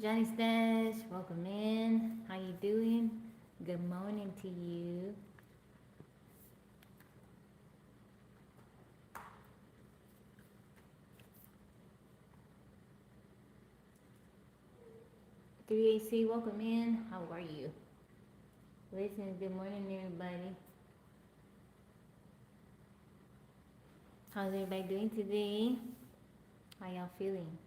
Johnny Stash, welcome in. How you doing? Good morning to you. Three AC, welcome in. How are you? Listen, good morning, everybody. How's everybody doing today? How y'all feeling?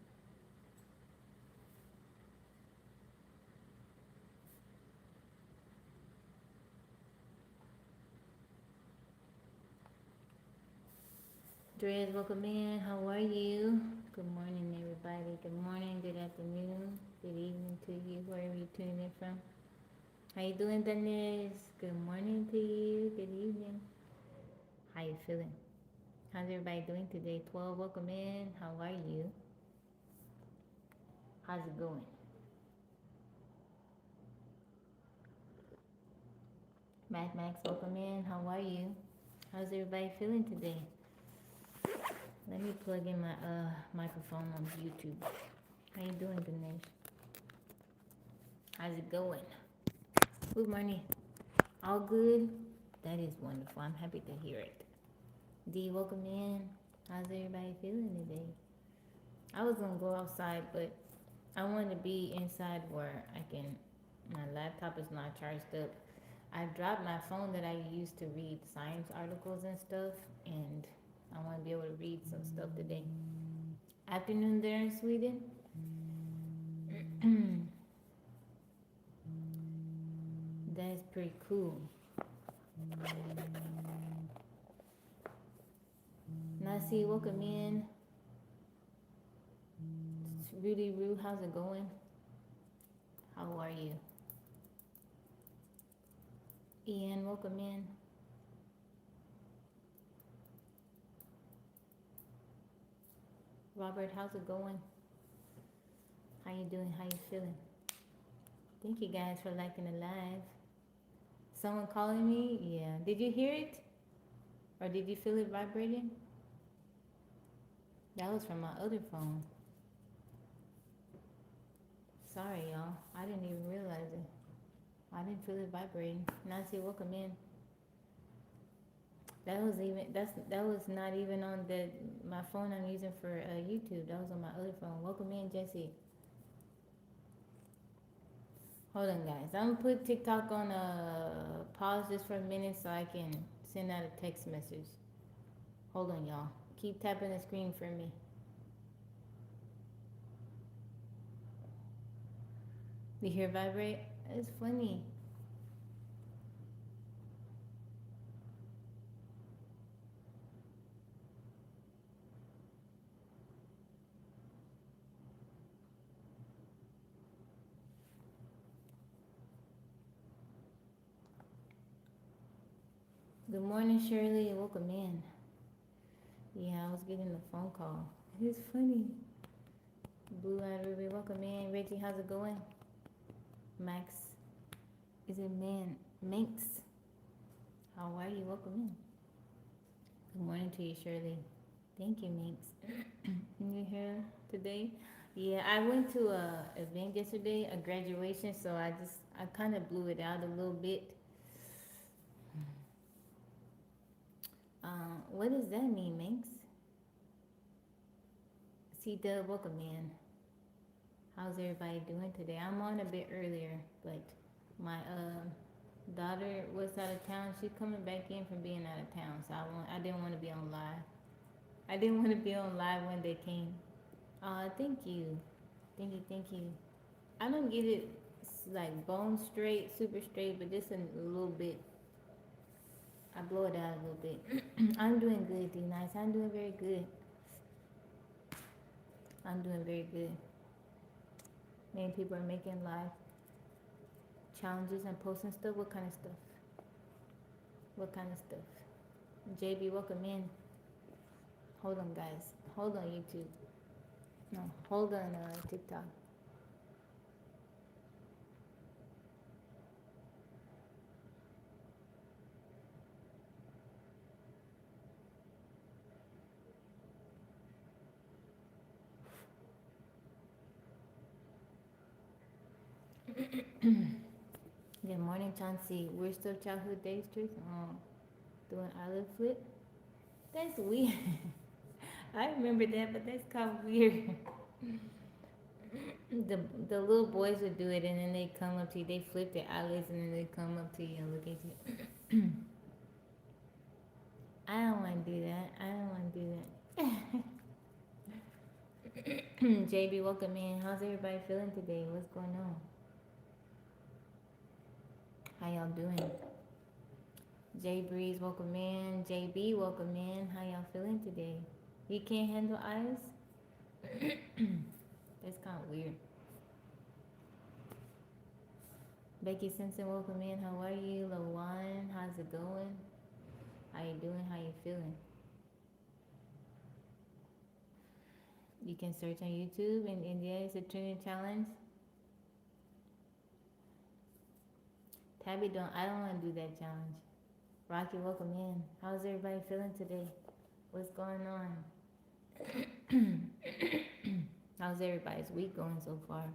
Dre's, welcome in. How are you? Good morning, everybody. Good morning, good afternoon, good evening to you, wherever you're tuning in from. How you doing, Denise? Good morning to you. Good evening. How you feeling? How's everybody doing today? 12, welcome in. How are you? How's it going? Mac Max, welcome in. How are you? How's everybody feeling today? Let me plug in my microphone on YouTube. How you doing, Dinesh? How's it going? Good morning. All good? That is wonderful. I'm happy to hear it. D, welcome in. How's everybody feeling today? I was gonna go outside, but I want to be inside where I can. My laptop is not charged up. I dropped my phone that I used to read science articles and stuff, and I want to be able to read some stuff today. Afternoon there in Sweden. That's pretty cool. Nasi, welcome in. Rudy Roo, how's it going? How are you? Ian, welcome in. Robert, how's it going? How you doing? How you feeling? Thank you guys for liking the live. Someone calling me? Yeah. Did you hear it? Or did you feel it vibrating? That was from my other phone. Sorry, y'all. I didn't even realize it. I didn't feel it vibrating. Nancy, welcome in. That was not even on my phone I'm using for YouTube. That was on my other phone. Welcome in, Jesse. Hold on, guys. I'm gonna put TikTok on pause just for a minute so I can send out a text message. Hold on, y'all. Keep tapping the screen for me. You hear vibrate? It's funny. Good morning, Shirley. Welcome in. Yeah, I was getting a phone call. It's funny. Blue Eyed Ruby, welcome in. Reggie, how's it going? Max, is it man? Minx, how are you? Welcome in. Good morning to you, Shirley. Thank you, Minx. You here today? Yeah, I went to a event yesterday, a graduation, so I kind of blew it out a little bit. What does that mean, Minx? C Dub, welcome in. How's everybody doing today? I'm on a bit earlier, but my daughter was out of town. She's coming back in from being out of town, so I didn't want to be on live. I didn't want to be on live when they came. Thank you, thank you. I don't get it like bone straight, super straight, but just a little bit. I blow it out a little bit. I'm doing good, D Nice. I'm doing very good. I'm doing very good. Many people are making live challenges and posting stuff. What kind of stuff? What kind of stuff? JB, welcome in. Hold on, guys. Hold on, YouTube. No, hold on, TikTok. Good morning, Chauncey. We're still childhood days, Trish. Doing eyelid flip. That's weird. I remember that, but that's kind of weird. the the little boys would do it, and then they come up to you. They flip their eyelids, and then they come up to you and look at you. I don't want to do that. I don't want to do that. JB, welcome in. How's everybody feeling today? What's going on? How y'all doing? J Breeze, welcome in. JB, welcome in. How y'all feeling today? You can't handle eyes? That's kind of weird. Becky Simpson, welcome in. How are you? Lawan, how's it going? How you doing? How you feeling? You can search on YouTube, and yeah, it's a training challenge. Tabby, I don't want to do that challenge. Rocky, welcome in. How's everybody feeling today? What's going on? How's everybody's week going so far?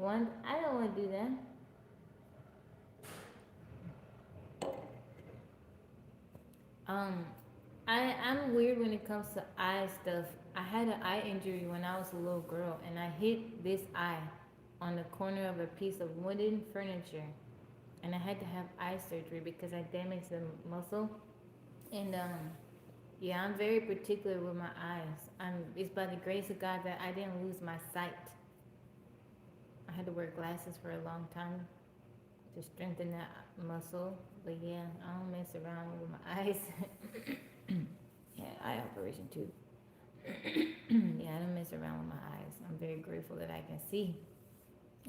I don't want to do that. I'm weird when it comes to eye stuff. I had an eye injury when I was a little girl, and I hit this eye on the corner of a piece of wooden furniture, and I had to have eye surgery because I damaged the muscle. And yeah, I'm very particular with my eyes. It's by the grace of God that I didn't lose my sight. I had to wear glasses for a long time to strengthen that muscle. But yeah, I don't mess around with my eyes. Yeah, eye operation too. Yeah, I don't mess around with my eyes. I'm very grateful that I can see.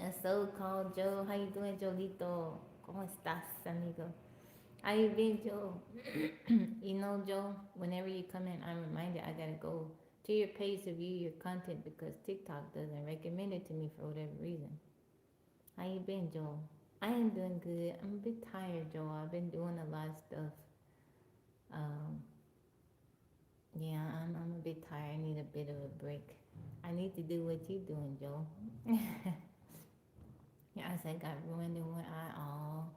And so called Joe, how you doing, Jolito? ¿Cómo estás, amigo? How you been, Joe? You know, Joe, whenever you come in, I'm reminded I gotta go to your page to view your content because TikTok doesn't recommend it to me for whatever reason. How you been, Joe? I am doing good. I'm a bit tired, Joe. I've been doing a lot of stuff. Yeah, I'm a bit tired. I need a bit of a break. I need to do what you doing, Joe. Yeah, I said got ruined in one eye. Oh.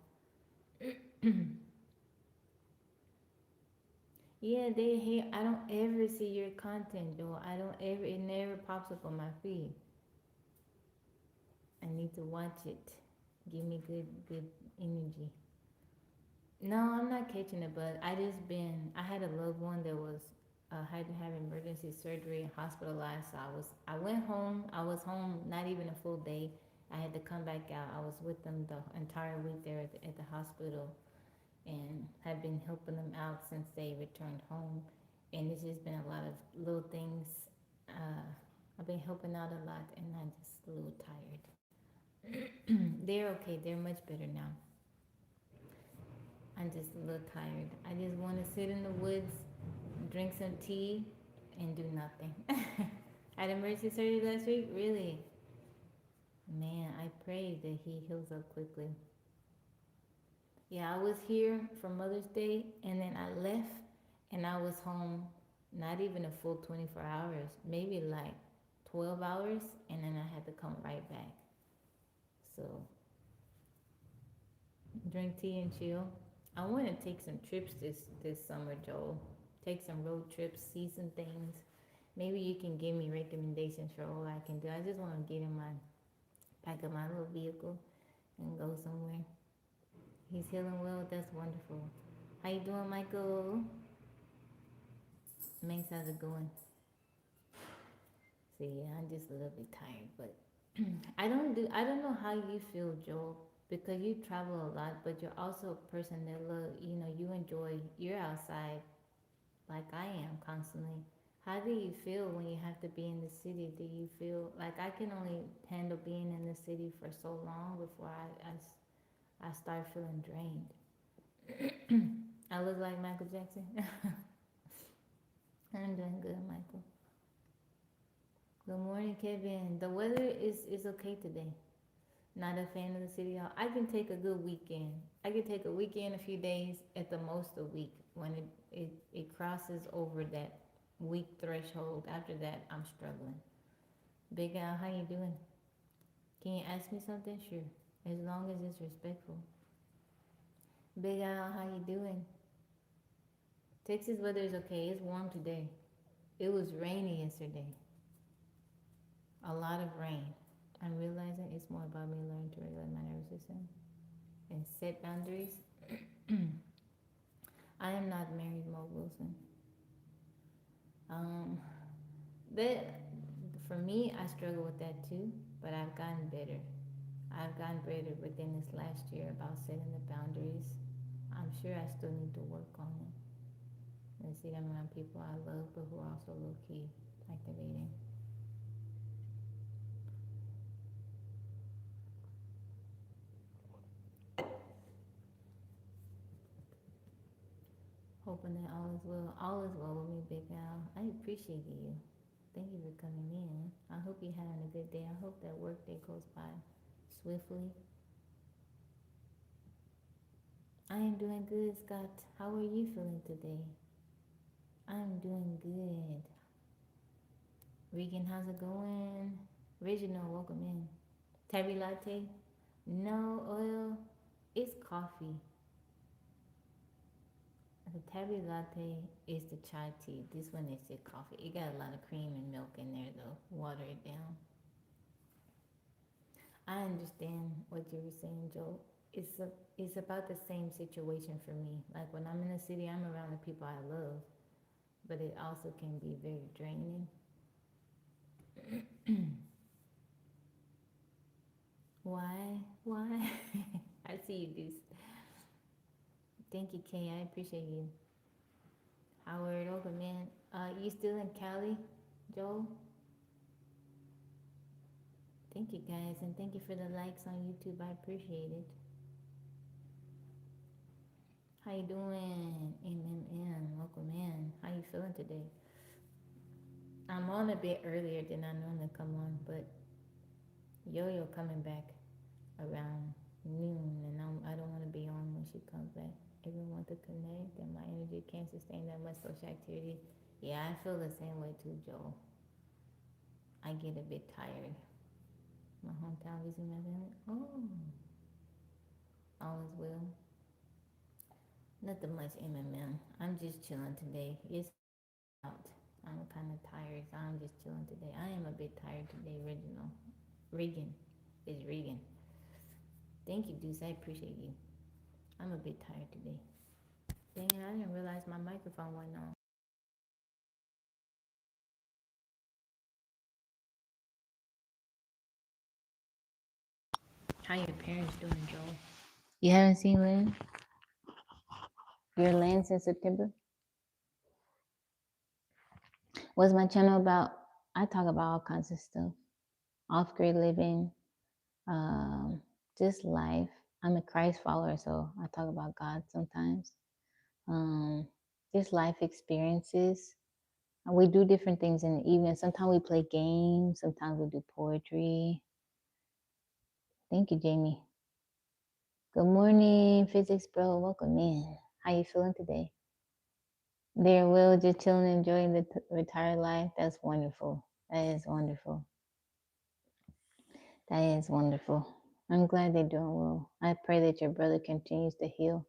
Yeah, they hate. I don't ever see your content, Joe. I don't ever. It never pops up on my feed. I need to watch it. Give me good energy. No, I'm not catching it, but I had a loved one that was had to have emergency surgery and hospitalized. So I went home. I was home not even a full day. I had to come back out. I was with them the entire week there at the hospital, and have been helping them out since they returned home. And it's just been a lot of little things. I've been helping out a lot, and I'm just a little tired. They're okay. They're much better now. I'm just a little tired. I just want to sit in the woods, drink some tea, and do nothing. I had emergency surgery last week. Really, man, I pray that he heals up quickly. Yeah, I was here for Mother's Day, and then I left, and I was home not even a full 24 hours, maybe like 12 hours, and then I had to come right back. So, drink tea and chill. I want to take some trips this summer, Joel. Take some road trips, see some things. Maybe you can give me recommendations for all I can do. I just want to get in my pack of my little vehicle and go somewhere. He's healing well. That's wonderful. How you doing, Michael? Max, how's it going? So yeah, I'm just a little bit tired, but I don't know how you feel, Joel, because you travel a lot, but you're also a person that you're outside like I am constantly. How do you feel when you have to be in the city? Do you feel like I can only handle being in the city for so long before I start feeling drained? I look like Michael Jackson. I'm doing good, Michael. Good morning, Kevin. The weather is okay today. Not a fan of the city hall. I can take a good weekend. I can take a weekend, a few days, at the most a week. When it crosses over that week threshold, after that I'm struggling. Big Al, how you doing? Can you ask me something? Sure. As long as it's respectful. Big Al, how you doing? Texas weather is okay. It's warm today. It was rainy yesterday. A lot of rain. I'm realizing it's more about me learning to regulate my nervous system and set boundaries. I am not married, Mo Wilson. Um, that for me, I struggle with that too, but I've gotten better. I've gotten better within this last year about setting the boundaries. I'm sure I still need to work on it. And see, I'm around people I love, but who are also low key activating. Hoping that all is well. All is well with me, Big Al. I appreciate you. Thank you for coming in. I hope you're having a good day. I hope that work day goes by swiftly. I am doing good, Scott. How are you feeling today? I'm doing good. Regan, how's it going? Reginald, welcome in. Terry latte? No oil. It's coffee. The tabby latte is the chai tea. This one is the coffee. It got a lot of cream and milk in there though. Water it down. I understand what you were saying, Joe. It's about the same situation for me. Like when I'm in the city, I'm around the people I love, but it also can be very draining. Why? Why? I see you, Deuce. Thank you, Kay. I appreciate you. Howard, welcome in. You still in Cali, Joel? Thank you, guys, and thank you for the likes on YouTube. I appreciate it. How you doing? MMM, welcome in. How you feeling today? I'm on a bit earlier than I normally come on, but Yo-Yo coming back around noon, and I don't want to be on when she comes back. Everyone to connect, and my energy can't sustain that much social activity. Yeah, I feel the same way too, Joel. I get a bit tired. My hometown visiting my family. Oh, all is well. Nothing much MMM. I'm just chilling today. It's out. I'm kind of tired, so I'm just chilling today. I am a bit tired today, Reginald. Regan. It's Regan. Thank you, Deuce. I appreciate you. I'm a bit tired today. Dang it, I didn't realize my microphone went on. How your parents doing, Joel? You haven't seen Lynn? Your Lynn since September? What's my channel about? I talk about all kinds of stuff. Off-grid living, just life. I'm a Christ follower, so I talk about God sometimes. Just life experiences. We do different things in the evening. Sometimes we play games. Sometimes we do poetry. Thank you, Jamie. Good morning, physics bro. Welcome in. How you feeling today? There, Will, just chilling, enjoying the retired life. That's wonderful. That is wonderful. That is wonderful. I'm glad they're doing well. I pray that your brother continues to heal.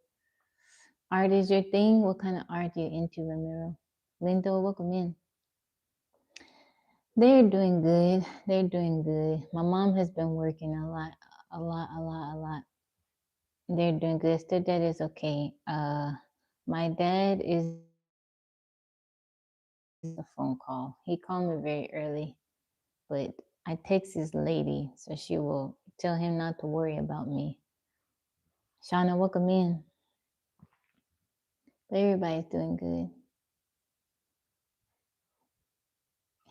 Art is your thing. What kind of art are you into, Ramiro? Lindo, welcome in. They're doing good. They're doing good. My mom has been working a lot. They're doing good. Stepdad is okay. My dad is a phone call. He called me very early, but I text his lady, so she will tell him not to worry about me. Shauna, welcome in. Everybody's doing good.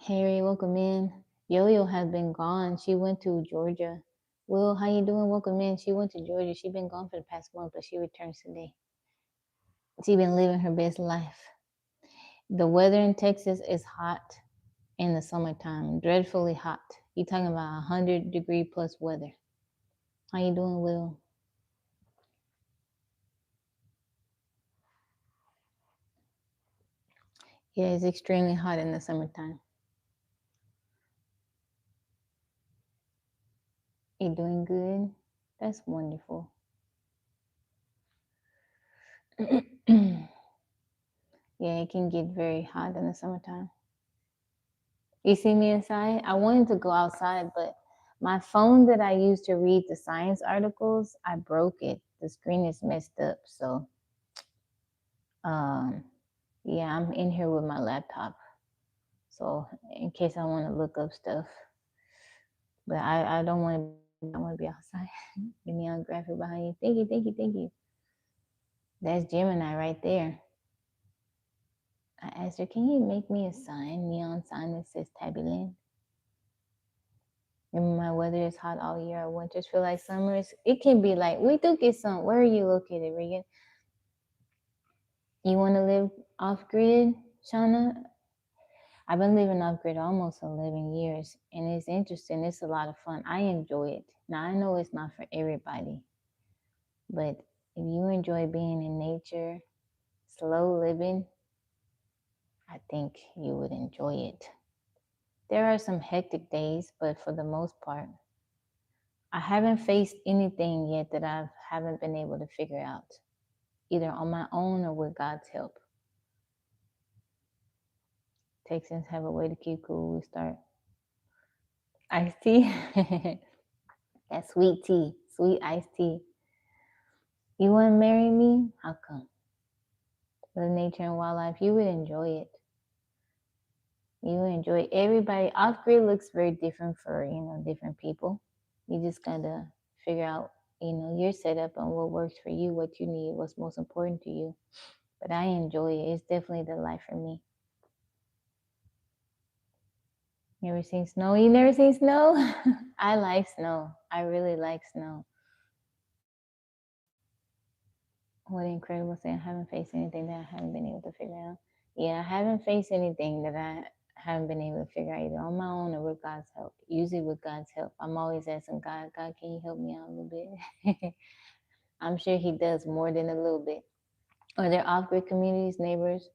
Harry, welcome in. Yo-Yo has been gone. She went to Georgia. Will, how you doing? Welcome in. She went to Georgia. She's been gone for the past month, but she returns today. She's been living her best life. The weather in Texas is hot in the summertime, dreadfully hot. You're talking about 100-degree plus weather. How you doing, Will? Yeah, it's extremely hot in the summertime. You doing good? That's wonderful. Yeah, it can get very hot in the summertime. You see me inside? I wanted to go outside, but my phone that I use to read the science articles, I broke it. The screen is messed up. So, um, yeah, I'm in here with my laptop. So, in case I want to look up stuff, but I don't want to be inside. I want to be outside. The neon graphic behind you. Thank you, thank you, thank you. That's Gemini right there. I asked her, can you make me a sign, neon sign that says Tabby Land? Remember, my weather is hot all year. Winters feel like summers. It can be like, we do get some. Where are you located, Regan? You want to live off grid, Shauna? I've been living off grid almost 11 years, and it's interesting. It's a lot of fun. I enjoy it. Now, I know it's not for everybody, but if you enjoy being in nature, slow living, I think you would enjoy it. There are some hectic days, but for the most part, I haven't faced anything yet that I haven't been able to figure out, either on my own or with God's help. Texans have a way to keep cool. We start iced tea. That sweet tea, sweet iced tea. You want to marry me? How come? The nature and wildlife, you would enjoy it. You would enjoy everybody. Off grid looks very different for different people. You just gotta figure out your setup and what works for you, what you need, what's most important to you. But I enjoy it. It's definitely the life for me. You ever seen snow? You never seen snow? I like snow. I really like snow. What an incredible thing. I haven't faced anything that I haven't been able to figure out. Yeah, I haven't faced anything that I haven't been able to figure out either on my own or with God's help. Usually with God's help. I'm always asking God, God, can you help me out a little bit? I'm sure He does more than a little bit. Are there off-grid communities, neighbors,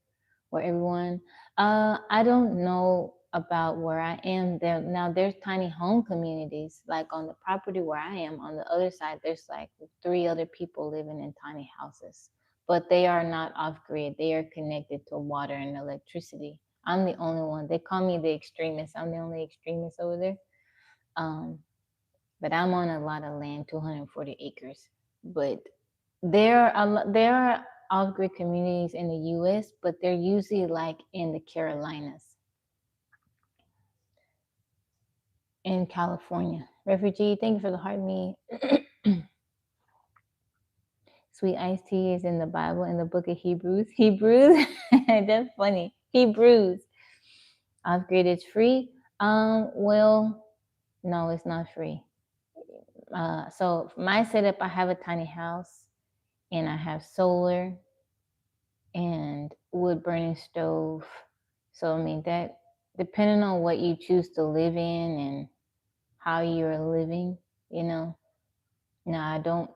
where everyone? I don't know about where I am. Now there's tiny home communities, like on the property where I am. On the other side, there's like 3 other people living in tiny houses, but they are not off-grid. They are connected to water and electricity. I'm the only one. They call me the extremist. I'm the only extremist over there. But I'm on a lot of land, 240 acres. But there are off-grid communities in the U.S., but they're usually like in the Carolinas, in California. Refugee, thank you for the heart me. Sweet iced tea is in the Bible, in the book of Hebrews. Hebrews, that's funny. Hebrews. Off-grid is free. Well, no, it's not free. So my setup, I have a tiny house, and I have solar and wood burning stove. So I mean that depending on what you choose to live in and how you're living, Now I don't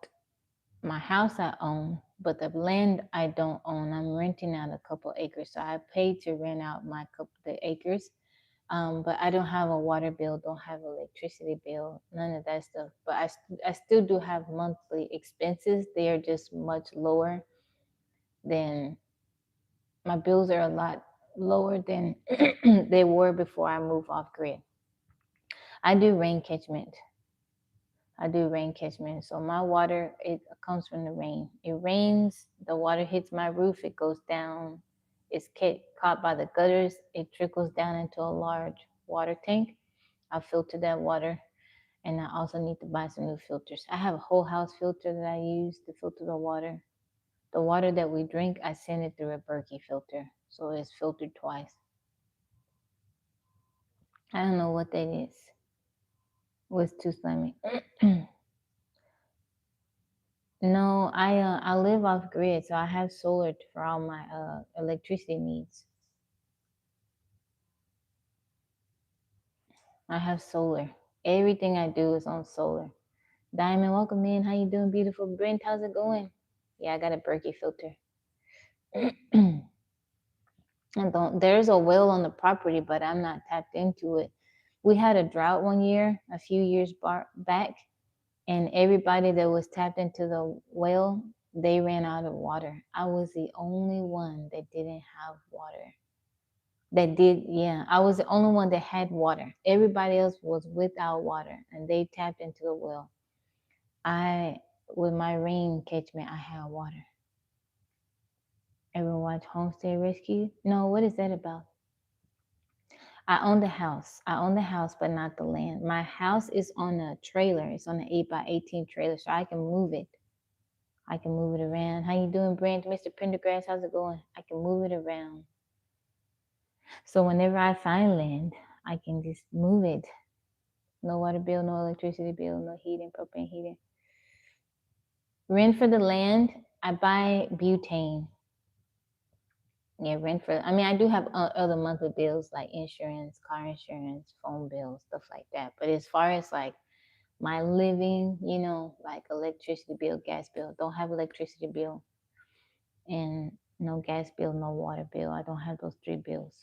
my house I own, but the land I don't own. I'm renting out a couple acres. So I paid to rent out my couple the acres. But I don't have a water bill, don't have electricity bill, none of that stuff. But I still do have monthly expenses. They are just much lower than my bills are a lot lower than they were before I moved off grid. I do rain catchment. So my water, it comes from the rain. It rains, the water hits my roof, it goes down, it's caught by the gutters, it trickles down into a large water tank. I filter that water, and I also need to buy some new filters. I have a whole house filter that I use to filter the water. The water that we drink, I send it through a Berkey filter, so it's filtered twice. I don't know what that is. What's too slimy? No, I live off grid, so I have solar for all my electricity needs. I have solar. Everything I do is on solar. Diamond, welcome in. How you doing, beautiful? Brent, how's it going? Yeah, I got a Berkey filter. There's a well on the property, but I'm not tapped into it. We had a drought one year, a few years back, and everybody that was tapped into the well, they ran out of water. I was the only one that didn't have water. That did, yeah. I was the only one that had water. Everybody else was without water, and they tapped into the well. I, with my rain catchment, I had water. Ever watch Homestead Rescue? No, what is that about? I own the house. I own the house, but not the land. My house is on a trailer. It's on an 8x18 trailer, so I can move it. I can move it around. How you doing, Brent? Mr. Pendergrass, how's it going? I can move it around. So whenever I find land, I can just move it. No water bill, no electricity bill, no heating, propane heating. Rent for the land, I buy butane. Yeah, rent for, I mean, I do have other monthly bills like insurance, car insurance, phone bills, stuff like that. But as far as like my living, you know, like electricity bill, gas bill, don't have electricity bill, and no gas bill, no water bill. I don't have those three bills.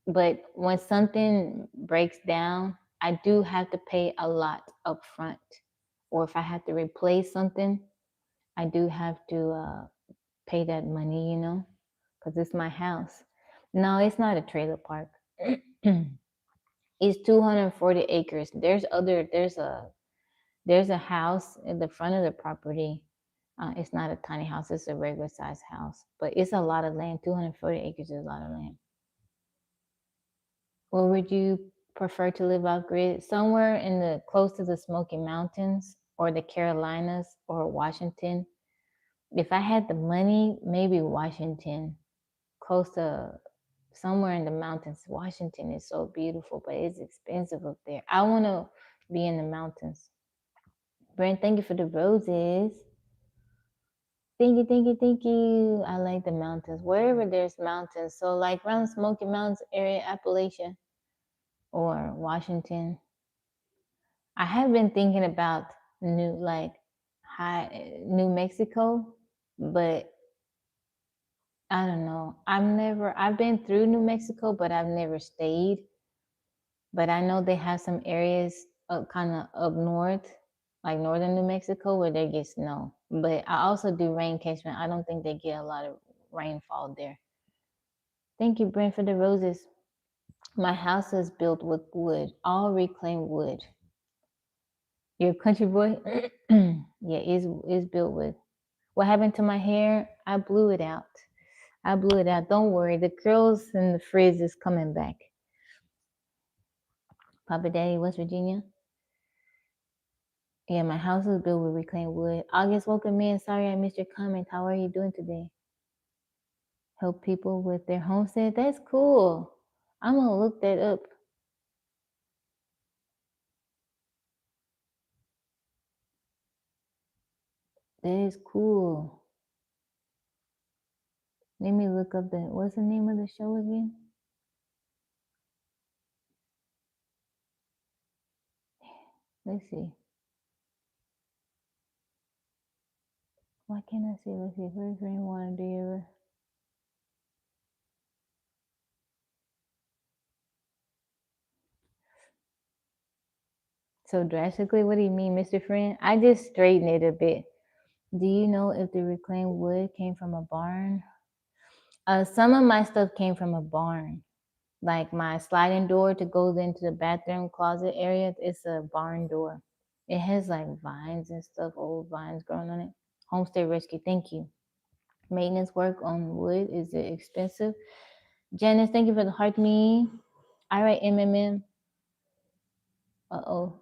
But when something breaks down, I do have to pay a lot up front. Or if I have to replace something, I do have to pay that money, you know, because it's my house. No, it's not a trailer park. It's 240 acres. There's a house in the front of the property. It's not a tiny house. It's a regular size house, but it's a lot of land. 240 acres is a lot of land. Where would you prefer to live off grid? Somewhere in the close to the Smoky Mountains or the Carolinas or Washington. If I had the money, maybe Washington, close to somewhere in the mountains. Washington is so beautiful, but it's expensive up there. I want to be in the mountains. Brent, thank you for the roses. Thank you, thank you, thank you. I like the mountains. Wherever there's mountains. So like around Smoky Mountains area, Appalachia or Washington. I have been thinking about New Mexico, but I don't know. I've been through New Mexico, but I've never stayed. But I know they have some areas kind of up north, like northern New Mexico, where they get snow. But I also do rain catchment. I don't think they get a lot of rainfall there. Thank you, Brent, for the roses. My house is built with wood, all reclaimed wood. You're a country boy? Yeah, it's built with. What happened to my hair? I blew it out. I blew it out. Don't worry. The curls and the frizz is coming back. Papa Daddy, West Virginia. Yeah, my house is built with reclaimed wood. August, welcome in. Sorry I missed your comment. How are you doing today? Help people with their homestead. That's cool. I'm going to look that up. That is cool. Let me look up what's the name of the show again? Let's see. Why can't I see? Let's see. Where's rainwater? Do you ever? So drastically, what do you mean, Mr. Friend? I just straightened it a bit. Do you know if the reclaimed wood came from a barn? Some of my stuff came from a barn. Like my sliding door to go into the bathroom closet area, it's a barn door. It has like vines and stuff, old vines growing on it. Homestead Rescue, thank you. Maintenance work on wood, is it expensive? Janice, thank you for the heart me. All right, MMM. Uh-oh.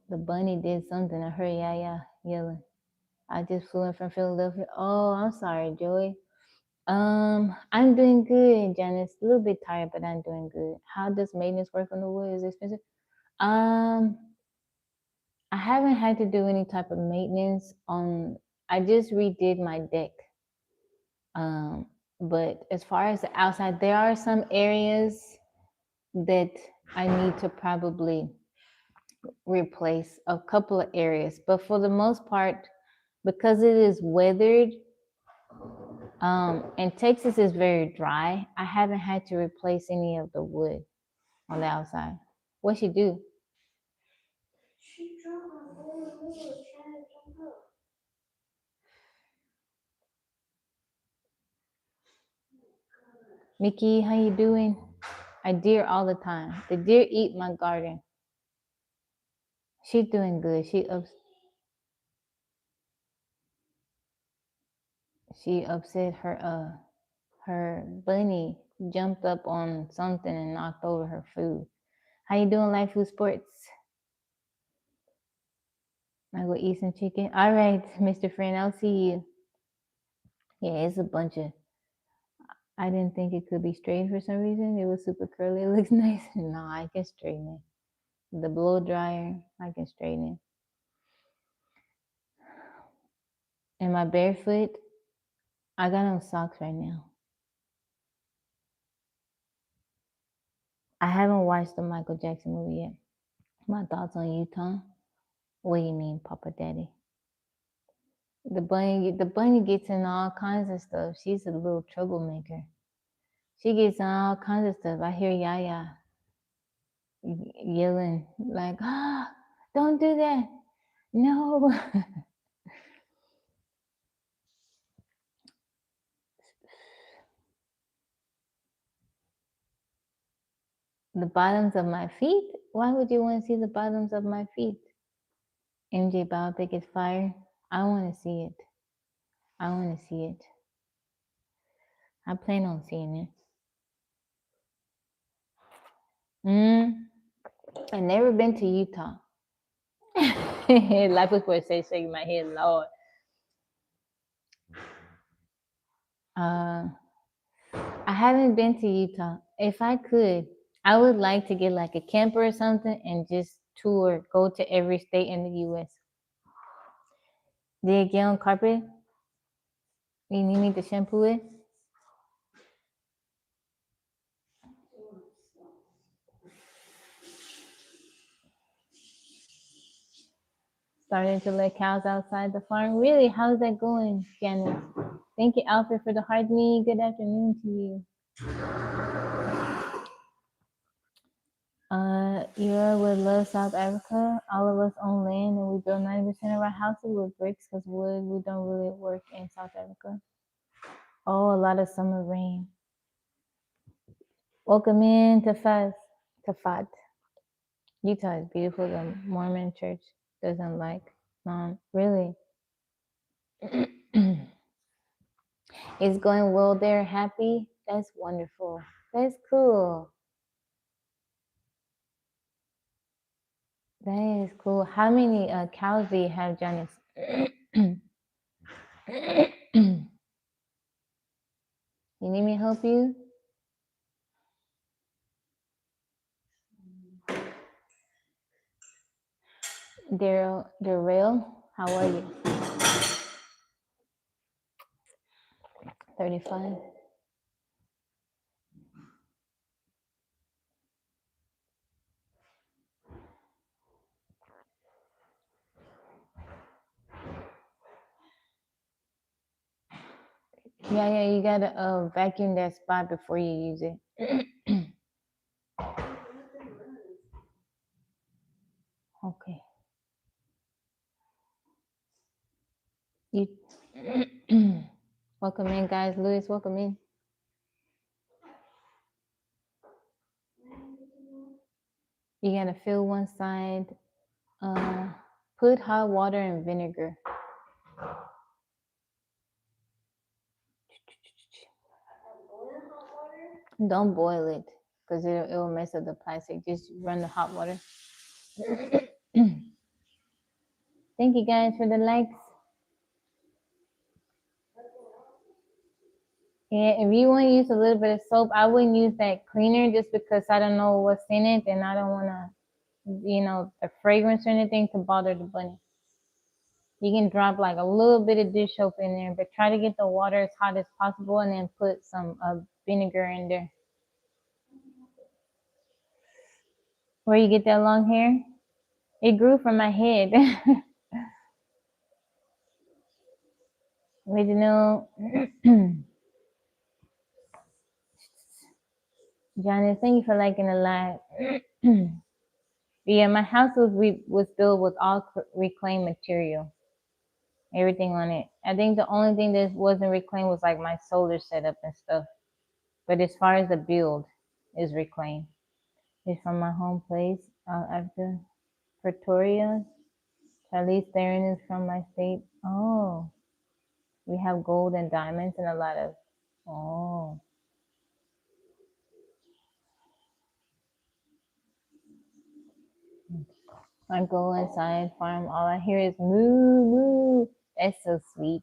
The bunny did something. I heard yeah yelling. I just flew in from Philadelphia. Oh, I'm sorry, Joey. I'm doing good, Janice. A little bit tired, but I'm doing good. How does maintenance work on the wood? Is it expensive? I haven't had to do any type of maintenance on. I just redid my deck. But as far as the outside, there are some areas that I need to probably replace a couple of areas. But for the most part, because it is weathered, and Texas is very dry, I haven't had to replace any of the wood on the outside. What she do? Mickey, how you doing? I deer all the time. The deer eat my garden. She's doing good. She upset her bunny jumped up on something and knocked over her food. How you doing, Life Food Sports? I go eat some chicken. All right, Mr. Friend, I'll see you. Yeah, it's a bunch of. I didn't think it could be straight for some reason. It was super curly. It looks nice. No, I can straighten it. The blow dryer, I can straighten it. Am I barefoot? I got on socks right now. I haven't watched the Michael Jackson movie yet. My thoughts on Utah? What do you mean, Papa Daddy? The bunny gets in all kinds of stuff. She's a little troublemaker. She gets in all kinds of stuff. I hear Yaya yelling like, "Ah, don't do that! No!" The bottoms of my feet? Why would you want to see the bottoms of my feet? MJ Biopic is fire. I want to see it. I want to see it. I plan on seeing it. I've never been to Utah. Life was for say shaking my head, Lord. I haven't been to Utah. If I could, I would like to get like a camper or something and just tour, go to every state in the U.S. Did it get on carpet? You need me to shampoo it? Starting to let cows outside the farm. Really? How's that going, Janice? Thank you, Alfred, for the hard me. Good afternoon to you. Era would love South Africa. All of us own land and we build 90% of our houses with bricks because wood, we don't really work in South Africa. Oh, a lot of summer rain. Welcome in to Fat. Utah is beautiful. The Mormon church doesn't like really. It's going well there. Happy? That's wonderful. That's cool. That is cool. How many cows do you have, Janice? You need me to help you? Daryl, how are you? 35. Yeah, you gotta vacuum that spot before you use it. Okay. You welcome in, guys. Louis, welcome in. You gotta fill one side. Put hot water and vinegar. Don't boil it because it'll mess up the plastic. Just run the hot water. Thank you guys for the likes. Yeah, if you want to use a little bit of soap, I wouldn't use that cleaner just because I don't know what's in it and I don't want to, the fragrance or anything to bother the bunny. You can drop like a little bit of dish soap in there, but try to get the water as hot as possible and then put some vinegar in there. Where you get that long hair? It grew from my head. Original. Janice, thank you for liking the live. Yeah, my house was built with all reclaimed material, everything on it. I think the only thing that wasn't reclaimed was like my solar setup and stuff. But as far as the build is reclaimed. It's from my home place after Pretoria. Charlize Theron is from my state. Oh, we have gold and diamonds and a lot of. Oh, I go inside, farm. All I hear is moo moo. That's so sweet.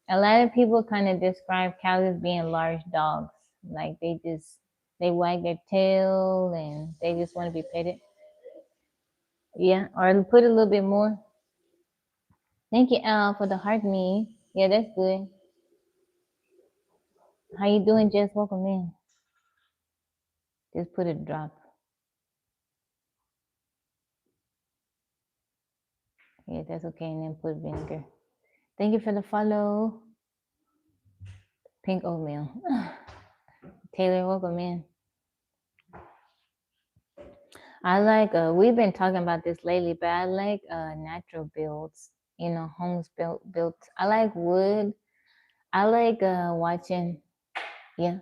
A lot of people kind of describe cows as being large dogs. Like they wag their tail and they just want to be petted. Yeah, or put a little bit more. Thank you, Al, for the heart me. Yeah, that's good. How you doing, Jess? Welcome in. Just put a drop. Yeah, that's okay. And then put vinegar. Thank you for the follow. Pink oatmeal. Taylor, welcome in. I like, we've been talking about this lately, but I like natural builds, homes built. I like wood. I like watching, yeah,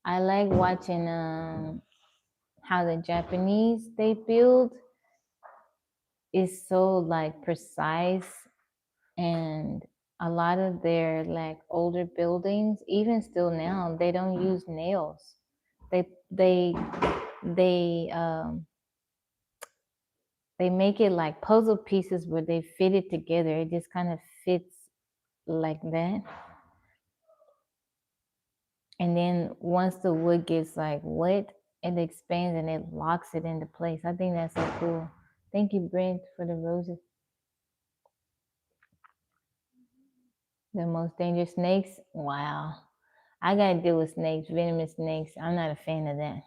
I like watching how the Japanese they build is so like precise, and a lot of their like older buildings, even still now, they don't use nails. They they they they make it like puzzle pieces where they fit it together. It just kind of fits like that. And then once the wood gets like wet, it expands and it locks it into place. I think that's so cool. Thank you, Brent, for the roses. The most dangerous snakes? Wow. I gotta deal with snakes, venomous snakes. I'm not a fan of that.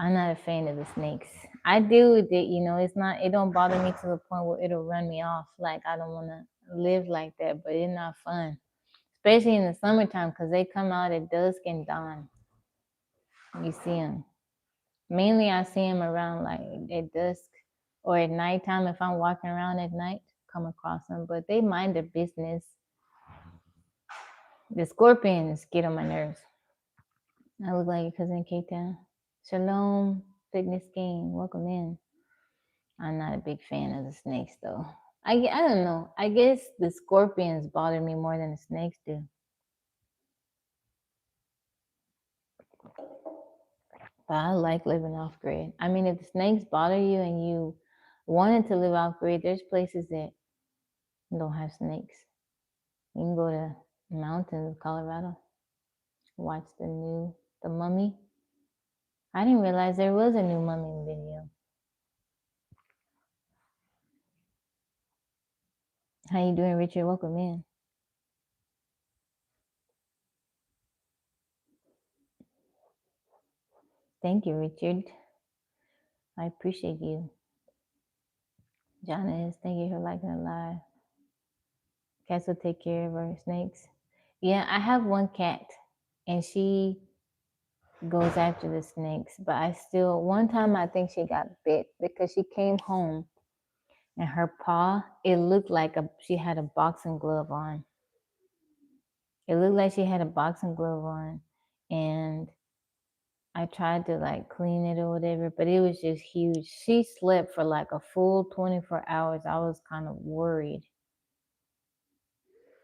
I'm not a fan of the snakes. I deal with it, it don't bother me to the point where it'll run me off. Like I don't wanna live like that, but it's not fun. Especially in the summertime, because they come out at dusk and dawn. You see them. Mainly I see them around like at dusk or at nighttime if I'm walking around at night, come across them. But they mind their business. The scorpions get on my nerves. I look like your cousin in Cape Town. Shalom, fitness game. Welcome in. I'm not a big fan of the snakes though. I don't know. I guess the scorpions bother me more than the snakes do. But I like living off grid. I mean, if the snakes bother you and you wanted to live off grid, there's places that don't have snakes. You can go to the mountains of Colorado, watch the Mummy. I didn't realize there was a new Mummy video. How you doing, Richard? Welcome in. Thank you, Richard. I appreciate you. Janice, thank you for liking the live. Cats will take care of our snakes. Yeah, I have one cat, and she goes after the snakes. But one time I think she got bit because she came home and her paw, it looked like she had a boxing glove on. It looked like she had a boxing glove on, and I tried to like clean it or whatever, but it was just huge. She slept for like a full 24 hours. I was kind of worried.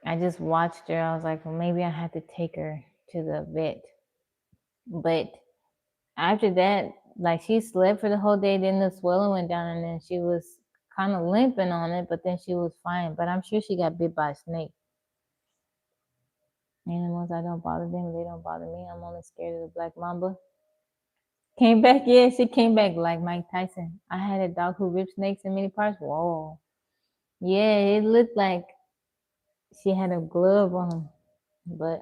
I just watched her. I was like, well, maybe I have to take her to the vet. But after that, like she slept for the whole day, then the swelling went down, and then she was kind of limping on it, but then she was fine. But I'm sure she got bit by a snake. Animals, I don't bother them. They don't bother me. I'm only scared of the black mamba. Came back, yeah, she came back like Mike Tyson. I had a dog who ripped snakes in many parts. Whoa. Yeah, it looked like she had a glove on, but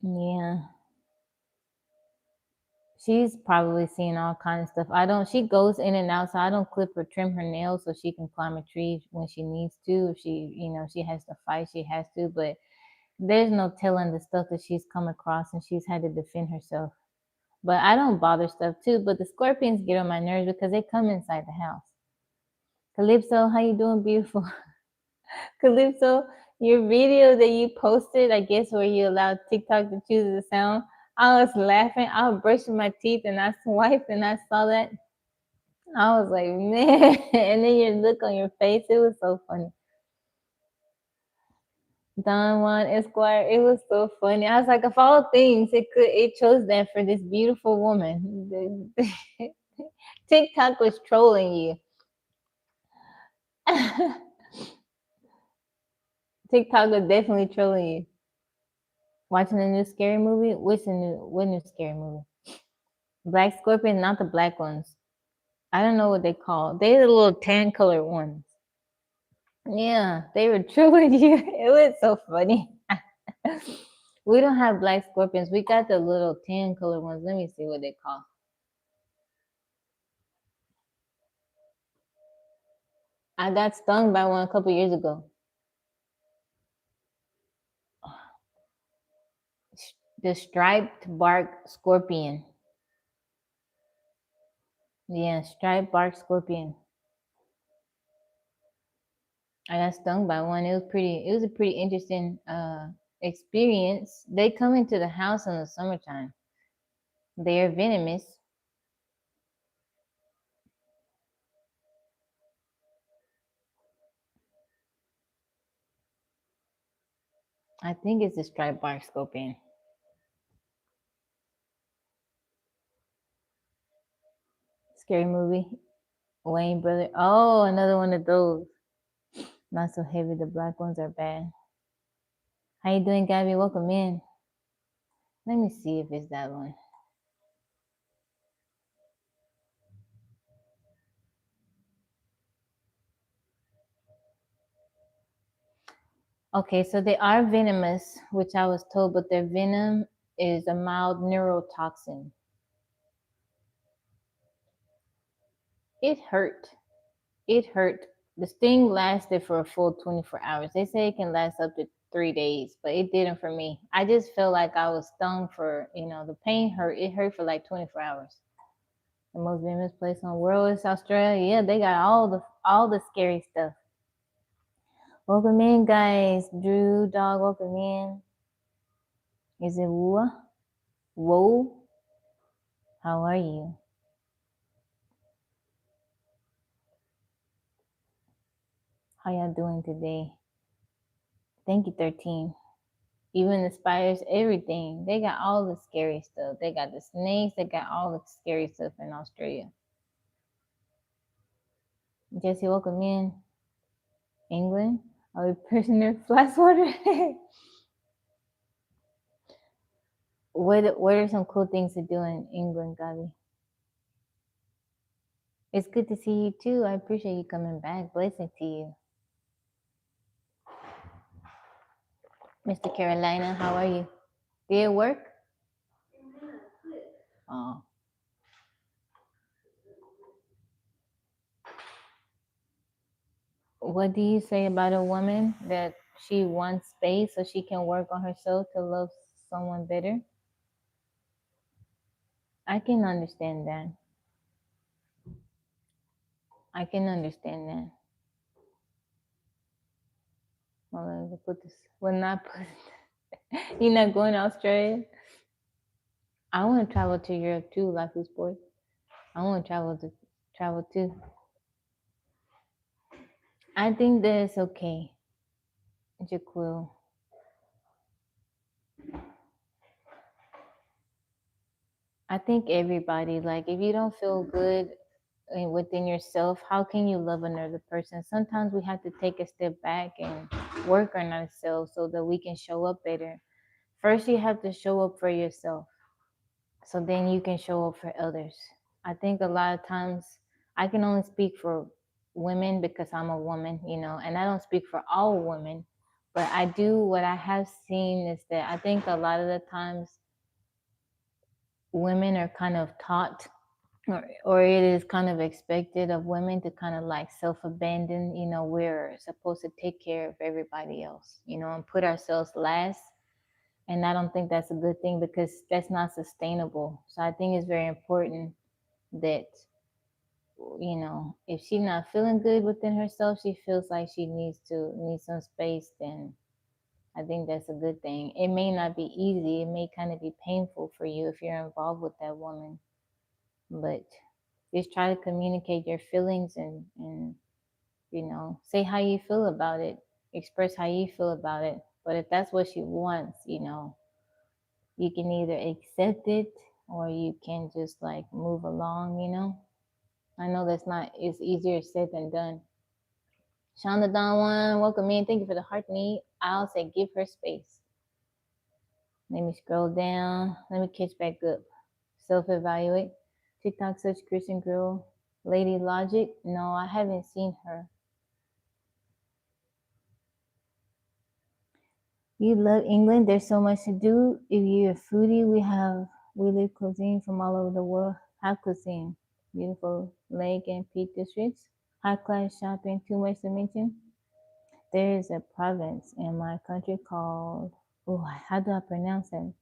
yeah. She's probably seeing all kinds of stuff. She goes in and out, so I don't clip or trim her nails so she can climb a tree when she needs to. If she has to fight, she has to, but there's no telling the stuff that she's come across, and she's had to defend herself. But I don't bother stuff too. But the scorpions get on my nerves because they come inside the house. Calypso, how you doing, beautiful? Calypso, your video that you posted, I guess, where you allowed TikTok to choose the sound, I was laughing. I was brushing my teeth and I swiped and I saw that. I was like, man. And then your look on your face, it was so funny. Don Juan Esquire, it was so funny. I was like, of all things, it chose that for this beautiful woman. TikTok was trolling you. TikTok was definitely trolling you. Watching the new scary movie? What new scary movie? Black Scorpion, not the black ones. I don't know what they call. They the little tan colored ones. Yeah, they were trolling you. It was so funny. We don't have black scorpions. We got the little tan colored ones. Let me see what they call. I got stung by one a couple years ago. The striped bark scorpion. Yeah, striped bark scorpion. I got stung by one. It was a pretty interesting experience. They come into the house in the summertime. They're venomous. I think it's a striped bark scorpion. Scary movie. Wayne brother. Oh, another one of those. Not so heavy. The black ones are bad. How you doing, Gabby? Welcome in. Let me see if it's that one. Okay, so they are venomous, which I was told, but their venom is a mild neurotoxin. It hurt. It hurt. The sting lasted for a full 24 hours. They say it can last up to 3 days, but it didn't for me. I just felt like I was stung for, the pain hurt. It hurt for like 24 hours. The most venomous place in the world is Australia. Yeah, they got all the scary stuff. Welcome in, guys. Drew Dog, welcome in. Is it Woo? Whoa? How are you? How y'all doing today? Thank you, 13. Even the spiders, everything. They got all the scary stuff. They got the snakes. They got all the scary stuff in Australia. Jesse, welcome in. England? Are we prisoner flash water? What are some cool things to do in England, Gabi? It's good to see you too. I appreciate you coming back. Blessing to you. Mr. Carolina, how are you? Did it work? Oh. What do you say about a woman that she wants space so she can work on herself to love someone better? I can understand that. I can understand that. Well, let's put this. We're not put. You're not going to Australia. I want to travel to Europe too, Life is Sport. I want to travel too. I think that it's okay. Jaquil. I think everybody, like, if you don't feel good within yourself, how can you love another person? Sometimes we have to take a step back and work on ourselves so that we can show up better. First, you have to show up for yourself, so then you can show up for others. I think a lot of times, I can only speak for women because I'm a woman, and I don't speak for all women, but what I have seen is that I think a lot of the times women are kind of taught, or it is kind of expected of women to kind of like self-abandon. We're supposed to take care of everybody else, and put ourselves last. And I don't think that's a good thing because that's not sustainable. So I think it's very important that, if she's not feeling good within herself, she feels like she needs some space, then I think that's a good thing. It may not be easy. It may kind of be painful for you if you're involved with that woman, but just try to communicate your feelings and say how you feel about it. Express how you feel about it. But if that's what she wants, you can either accept it or you can just like move along. I know it's easier said than done. Shonda Don One, welcome in. Thank you for the heart need. I'll say give her space. Let me scroll down. Let me catch back up. Self-evaluate. TikTok search Christian girl. Lady Logic. No, I haven't seen her. You love England. There's so much to do. If you're a foodie, we live cuisine from all over the world. High cuisine. Beautiful lake and peak districts. High class shopping. Too much to mention. There is a province in my country called, how do I pronounce it?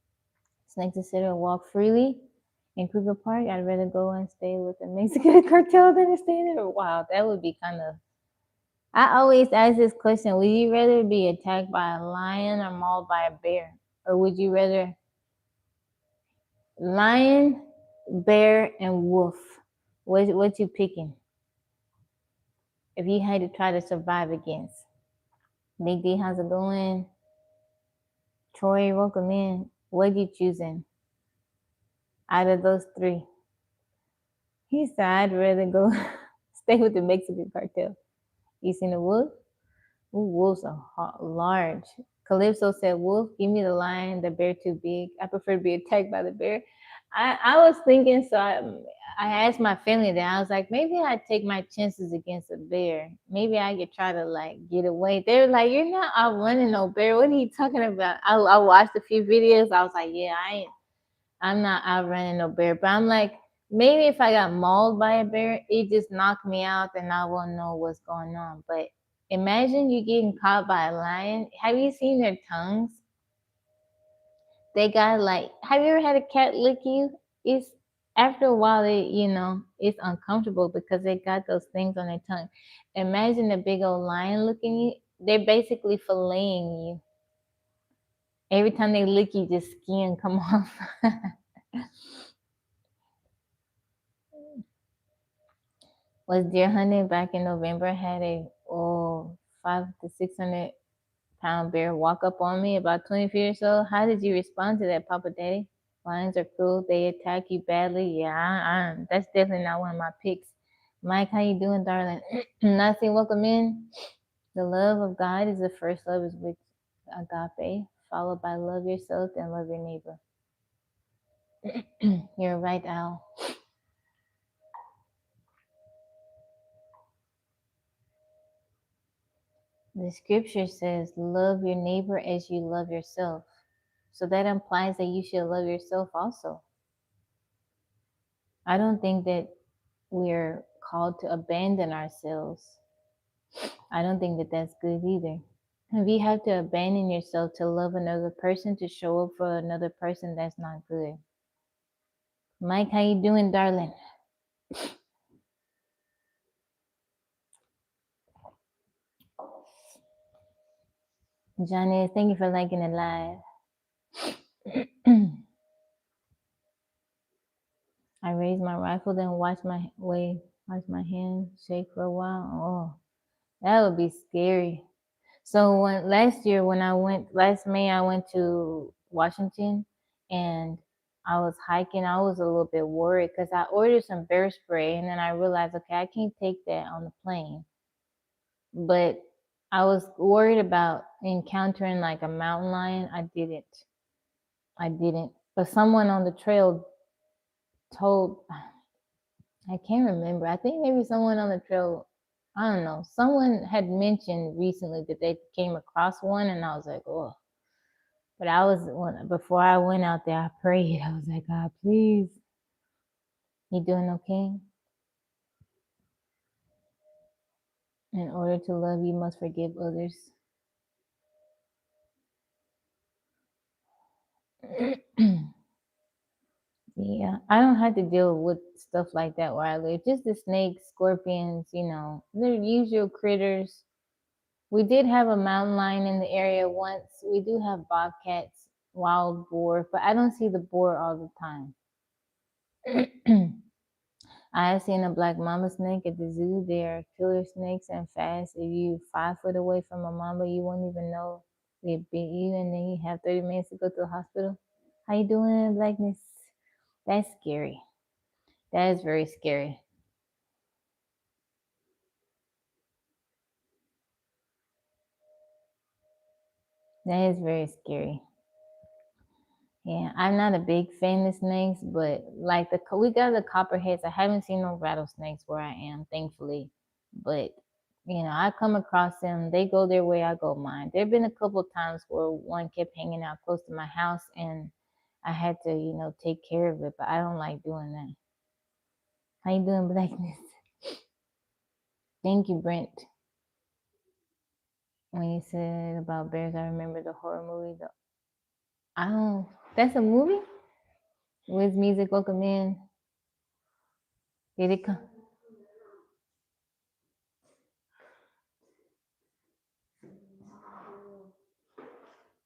Snake to sit or walk freely in Kruger Park. I'd rather go and stay with the Mexican cartel than to stay there. Wow, that would be kind of. I always ask this question: would you rather be attacked by a lion or mauled by a bear, or would you rather lion, bear, and wolf? What you picking? If you had to try to survive against. Big D, how's it going? Troy, welcome in. What you choosing out of those three? He said, I'd rather go stay with the Mexican cartel. You seen the wolf? Ooh, wolves are large. Calypso said, wolf, give me the lion, the bear too big. I prefer to be attacked by the bear. I was thinking, so I asked my family that. I was like, maybe I'd take my chances against a bear. Maybe I could try to like get away. They were like, you're not outrunning no bear. What are you talking about? I watched a few videos. I was like, yeah, I'm not outrunning no bear. But I'm like, maybe if I got mauled by a bear, it just knocked me out and I won't know what's going on. But imagine you getting caught by a lion. Have you seen their tongues? They got like, have you ever had a cat lick you? It's after a while, it's uncomfortable because they got those things on their tongue. Imagine a big old lion licking you. They're basically filleting you. Every time they lick you, just skin come off. Was deer hunting back in November. Had a 500 to 600 pound bear walk up on me about 20 feet or so. How did you respond to that, Papa Daddy? Lions are cruel. They attack you badly. Yeah, that's definitely not one of my picks. Mike, how you doing, darling? Nasi, welcome in. The love of God is the first love, is with agape, followed by love yourself and love your neighbor. You're right, Al. The scripture says, love your neighbor as you love yourself. So that implies that you should love yourself also. I don't think that we're called to abandon ourselves. I don't think that that's good either. If you have to abandon yourself to love another person, to show up for another person, that's not good. Mike, how you doing, darling? Johnny, thank you for liking it live. I raised my rifle, then watch my hand shake for a while. Oh, that would be scary. So last May, I went to Washington, and I was hiking. I was a little bit worried because I ordered some bear spray, and then I realized, okay, I can't take that on the plane. But I was worried about encountering like a mountain lion. I didn't. But someone on the trail told, I can't remember. I think maybe someone on the trail, I don't know. Someone had mentioned recently that they came across one, and I was like, oh. But before I went out there, I prayed. I was like, God, please. You doing okay? In order to love, you must forgive others. Yeah, I don't have to deal with stuff like that where I live. Just the snakes, scorpions, they're usual critters. We did have a mountain lion in the area once. We do have bobcats, wild boar, but I don't see the boar all the time. I have seen a black mamba snake at the zoo. They are killer snakes and fast. If you 5 foot away from a mamba, you won't even know they bit you, and then you have 30 minutes to go to the hospital. How you doing, blackness? That's scary. That is very scary. That is very scary. Yeah, I'm not a big fan of snakes, but like we got the copperheads. I haven't seen no rattlesnakes where I am, thankfully. But I come across them. They go their way, I go mine. There've been a couple times where one kept hanging out close to my house, and I had to, take care of it. But I don't like doing that. How you doing, blackness? Thank you, Brent. When you said about bears, I remember the horror movie. I don't. That's a movie. With music, welcome in. Did it come?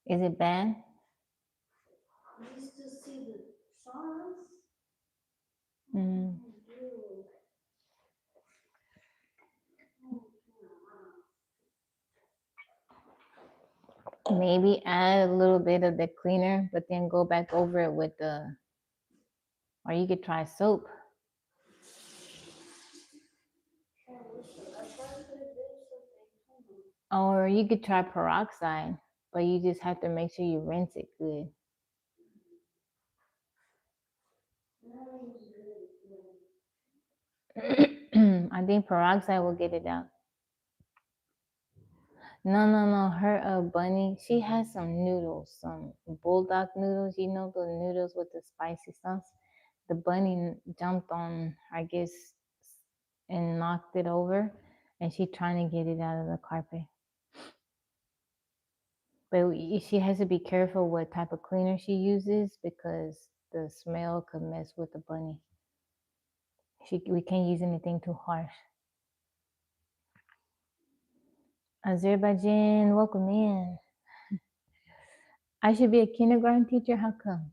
Is it bad? Mm. Maybe add a little bit of the cleaner, but then go back over it with or you could try soap. Or you could try peroxide, but you just have to make sure you rinse it good. I think peroxide will get it out. No. Her bunny, she has some noodles, some bulldog noodles. You know the noodles with the spicy sauce. The bunny jumped on, I guess, and knocked it over, and she trying to get it out of the carpet. But she has to be careful what type of cleaner she uses because the smell could mess with the bunny. We can't use anything too harsh. Azerbaijan, welcome in. I should be a kindergarten teacher. How come?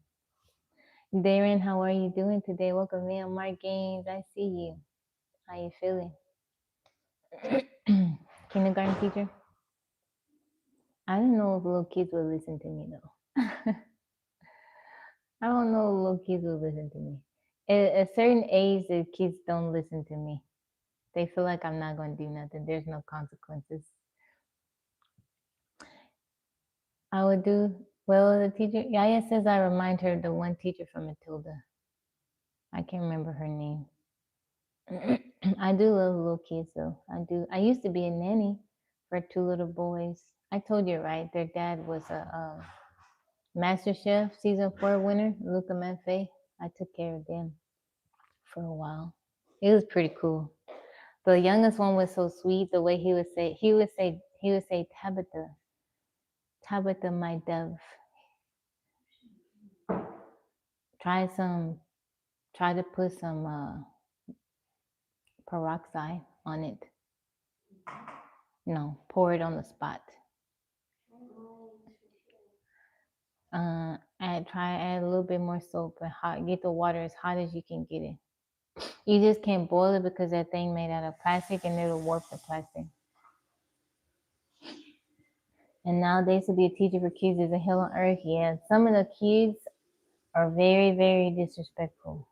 Darren, how are you doing today? Welcome in. Mark Gaines, I see you. How you feeling? Kindergarten teacher? I don't know if little kids will listen to me though. I don't know if little kids will listen to me. At a certain age, the kids don't listen to me. They feel like I'm not going to do nothing. There's no consequences. I would do well. The teacher, Yaya says I remind her of the one teacher from Matilda. I can't remember her name. I do love little kids though. I do. I used to be a nanny for 2 little boys. I told you, right? Their dad was a Master Chef season 4 winner, Luca Manfei. I took care of them for a while. It was pretty cool. The youngest one was so sweet. The way he would say Tabitha, Tabitha, my dove. Try to put some peroxide on it. No, pour it on the spot. Add a little bit more soap and get the water as hot as you can get it. You just can't boil it because that thing made out of plastic and it'll warp the plastic. And nowadays to be a teacher for kids is a hell on earth. Yeah, some of the kids are very, very disrespectful.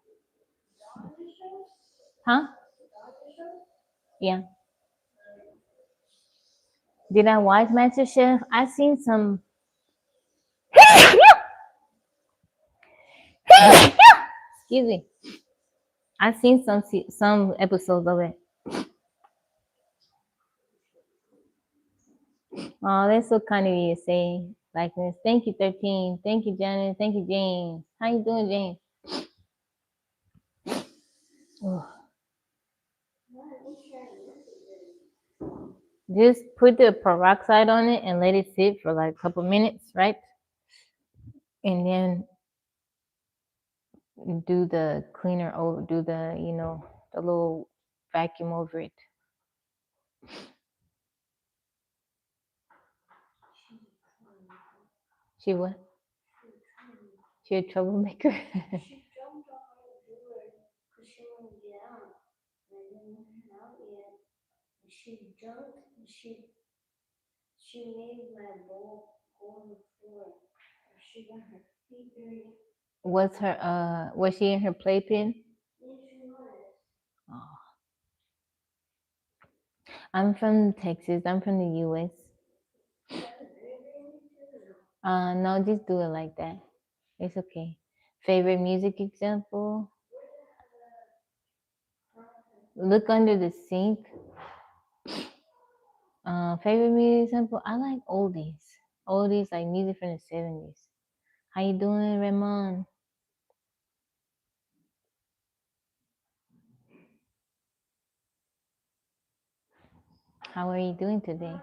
Huh? Yeah. Did I watch Master Chef? I seen some. Excuse me. I seen some episodes of it. Oh, that's so kind of you to say like this. Thank you, 13. Thank you, Janet. Thank you, James. How you doing, James? Oh. Just put the peroxide on it and let it sit for like a couple minutes, right? And then do the cleaner over, do the, the little vacuum over it. She what? She a troublemaker? She jumped on my door because she wanted to get out. And I didn't let her out yet. And she jumped and she made my bowl go on the floor. She got her feet dirty. Was was she in her playpen? Yes, she was. Oh. I'm from Texas. I'm from the US. No, just do it like that. It's okay. Favorite music example? Look under the sink. Favorite music example? I like oldies. Oldies like music from the 70s. How you doing, Ramon? How are you doing today?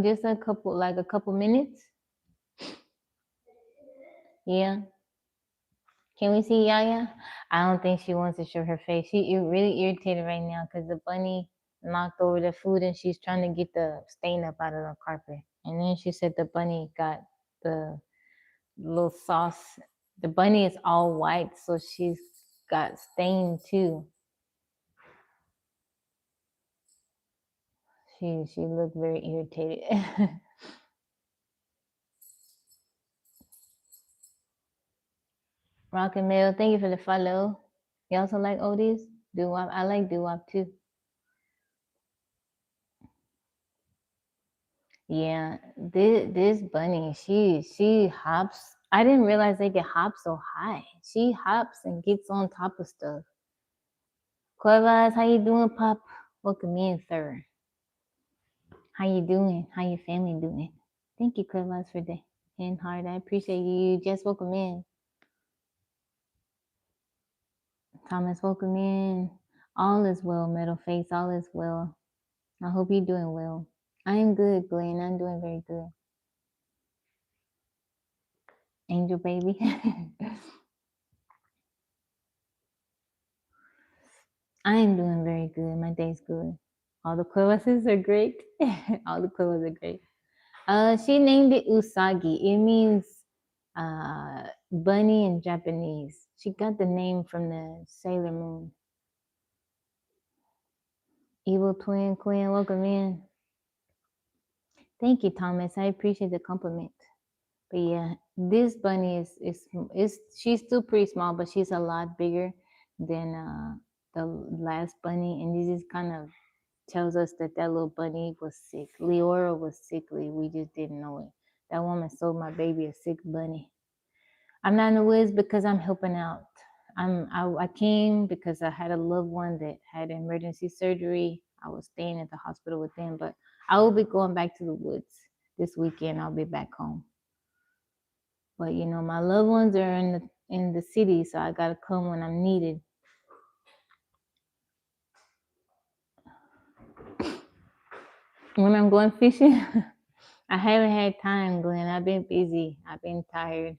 Just a couple minutes. Yeah. Can we see Yaya? I don't think she wants to show her face. She really irritated right now because the bunny knocked over the food and she's trying to get the stain up out of the carpet. And then she said the bunny got the little sauce. The bunny is all white, so she's got stain too. She looked very irritated. Rock and Mail, thank you for the follow. You also like oldies? Doo-wop. I like doo-wop too. Yeah, this bunny, she hops. I didn't realize they can hop so high. She hops and gets on top of stuff. Cuevas, how you doing, Pop? Welcome in, sir. How you doing? How your family doing? Thank you, Cuevas, for the hand heart. I appreciate you. Just welcome in. Thomas, welcome in. All is well, Metal Face. All is well. I hope you're doing well. I am good, Glenn. I'm doing very good. Angel baby. I am doing very good. My day's good. All the crevasses are great. All the crevasses are great. She named it Usagi. It means bunny in Japanese. She got the name from the Sailor Moon. Evil twin queen, welcome in. Thank you, Thomas. I appreciate the compliment. But yeah, this bunny is she's still pretty small, but she's a lot bigger than the last bunny, and this is kind of tells us that that little bunny was sick. Leora was sickly. We just didn't know it. That woman sold my baby a sick bunny. I'm not in the woods because I'm helping out. I came because I had a loved one that had emergency surgery. I was staying at the hospital with them, but I will be going back to the woods this weekend. I'll be back home. But my loved ones are in the city, so I gotta come when I'm needed. When I'm going fishing, I haven't had time, Glenn. I've been busy. I've been tired.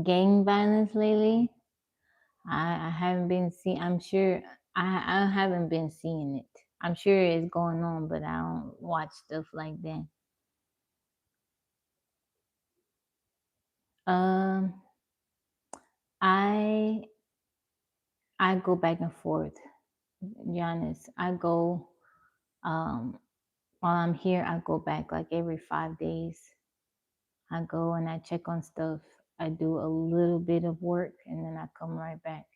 Gang violence lately, I haven't been seeing. I'm sure I haven't been seeing it. I'm sure it's going on, but I don't watch stuff like that. Um, I I go back and forth, Giannis. I go while I'm here. I go back like every 5 days. I go and I check on stuff. I do a little bit of work and then I come right back.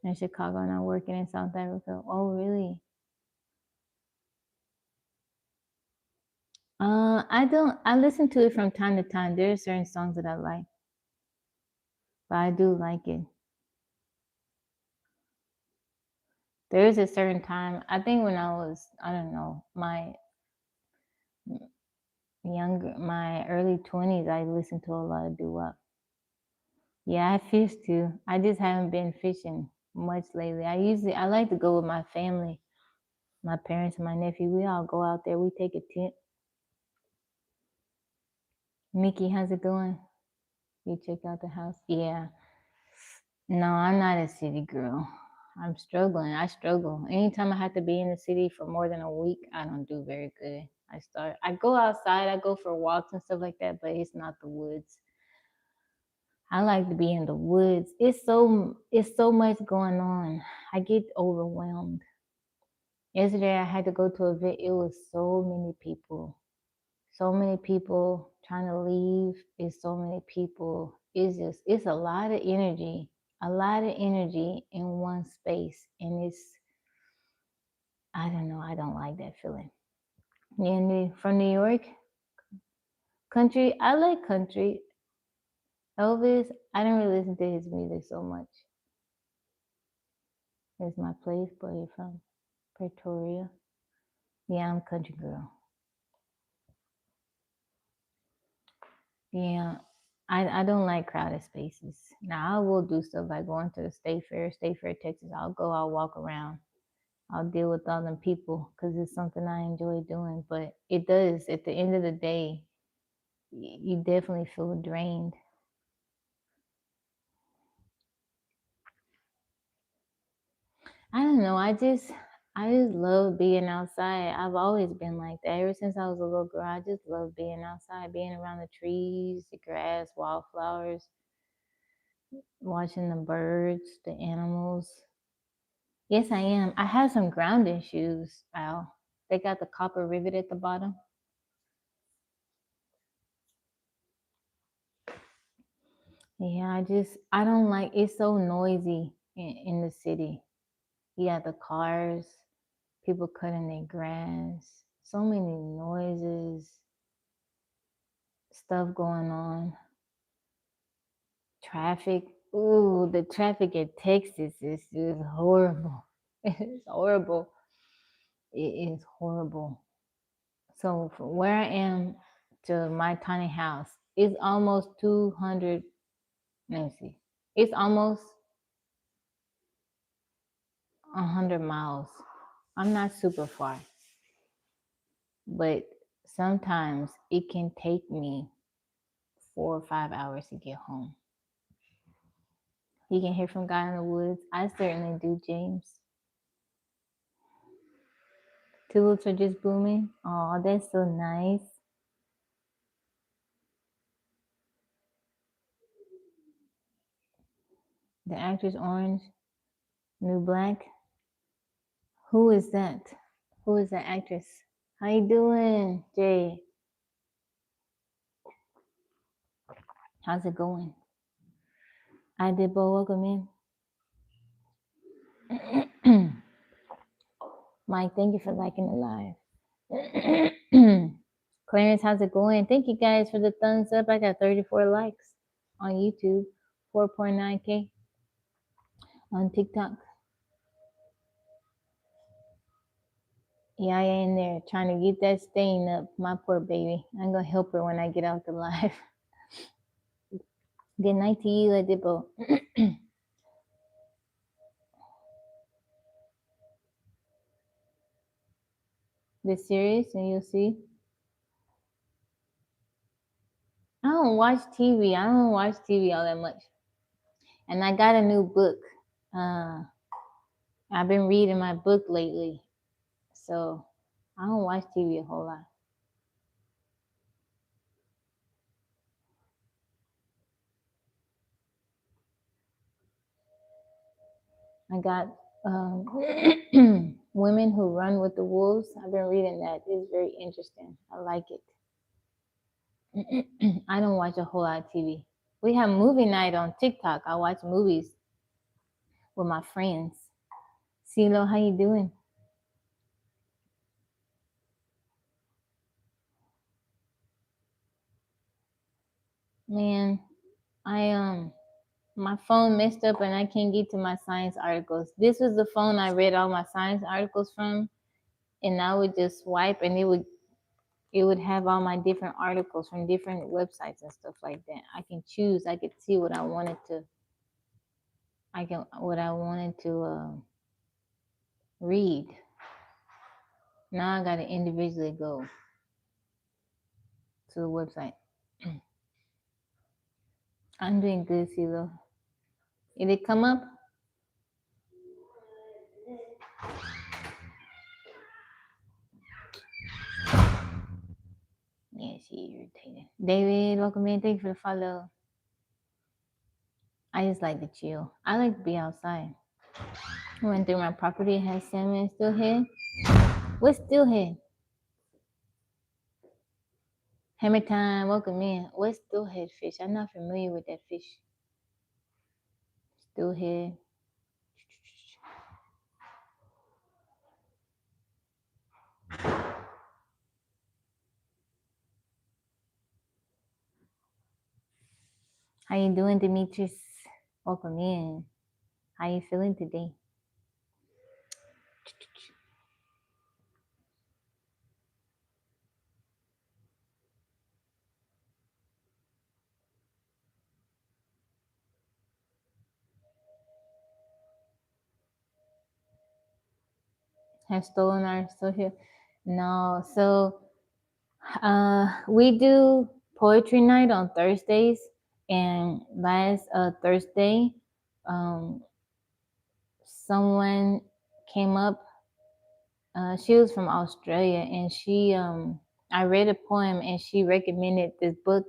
In Chicago and I'm working in South Africa. Oh, really? I don't. I listen to it from time to time. There are certain songs that I like, but I do like it. There is a certain time. I think when I was, I don't know, my early 20s, I listened to a lot of doo-wop. Yeah, I fish too. I just haven't been fishing much lately. I like to go with my family. My parents and my nephew, we all go out there. We take a tent. Mickey, how's it going? You check out the house? Yeah. No, I'm not a city girl. I'm struggling. I struggle. Anytime I have to be in the city for more than a week, I don't do very good. I go outside, I go for walks and stuff like that, but it's not the woods. I like to be in the woods. It's so much going on. I get overwhelmed. Yesterday I had to go to a event. It was so many people. So many people trying to leave. It's so many people. It's a lot of energy. A lot of energy in one space. And I don't know, I don't like that feeling. Yeah, from New York? Country? I like country. Elvis, I don't really listen to his music so much. It's my place, but you're from Pretoria. Yeah, I'm country girl. Yeah, I don't like crowded spaces. Now I will do stuff like going to the State Fair, Texas. I'll walk around. I'll deal with all them people because it's something I enjoy doing. But it does, at the end of the day, you definitely feel drained. I don't know. I just love being outside. I've always been like that. Ever since I was a little girl, I just love being outside, being around the trees, the grass, wildflowers, watching the birds, the animals. Yes, I am. I have some grounding shoes, Al. They got the copper rivet at the bottom. Yeah, I don't like, it's so noisy in the city. You got the cars, people cutting their grass, so many noises, stuff going on. Traffic. Ooh, the traffic in Texas is just horrible. It's horrible. It is horrible. So from where I am to my tiny house, it's almost 200. Let me see. It's almost 100 miles. I'm not super far, but sometimes it can take me 4 or 5 hours to get home. You can hear from God in the woods. I certainly do, James. Tulips are just blooming. Oh, that's so nice. The actress Orange, New Black. Who is that? Who is that actress? How you doing, Jay? How's it going? I did both. Welcome in. Mike, thank you for liking the live. Clarence, how's it going? Thank you guys for the thumbs up. I got 34 likes on YouTube, 4.9K on TikTok. Yeah, I in there trying to get that stain up. My poor baby. I'm gonna help her when I get out the live. Good night to you, Adibo. The series, and you'll see. I don't watch TV. I don't watch TV all that much. And I got a new book. I've been reading my book lately, so I don't watch TV a whole lot. I got Women Who Run with the Wolves. I've been reading that. It's very interesting. I like it. I don't watch a whole lot of TV. We have movie night on TikTok. I watch movies with my friends. CeeLo, how you doing? Man, my phone messed up and I can't get to my science articles. This was the phone I read all my science articles from, and I would just swipe and it would have all my different articles from different websites and stuff like that. I can choose. I could see what I wanted to. Read. Now I gotta individually go to the website. I'm doing good, CeeLo. Did it come up? Yeah, she irritated. David, welcome in. Thank you for the follow. I just like to chill. I like to be outside. I went through my property, had salmon, steelhead. What's steelhead? Hammer time, welcome in. What's steelhead fish? I'm not familiar with that fish. Steelhead. How you doing, Demetrius? Welcome in. How you feeling today? Have stolen our social? No. So we do poetry night on Thursdays, and last Thursday, um, someone came up. She was from Australia, and I read a poem, and she recommended this book,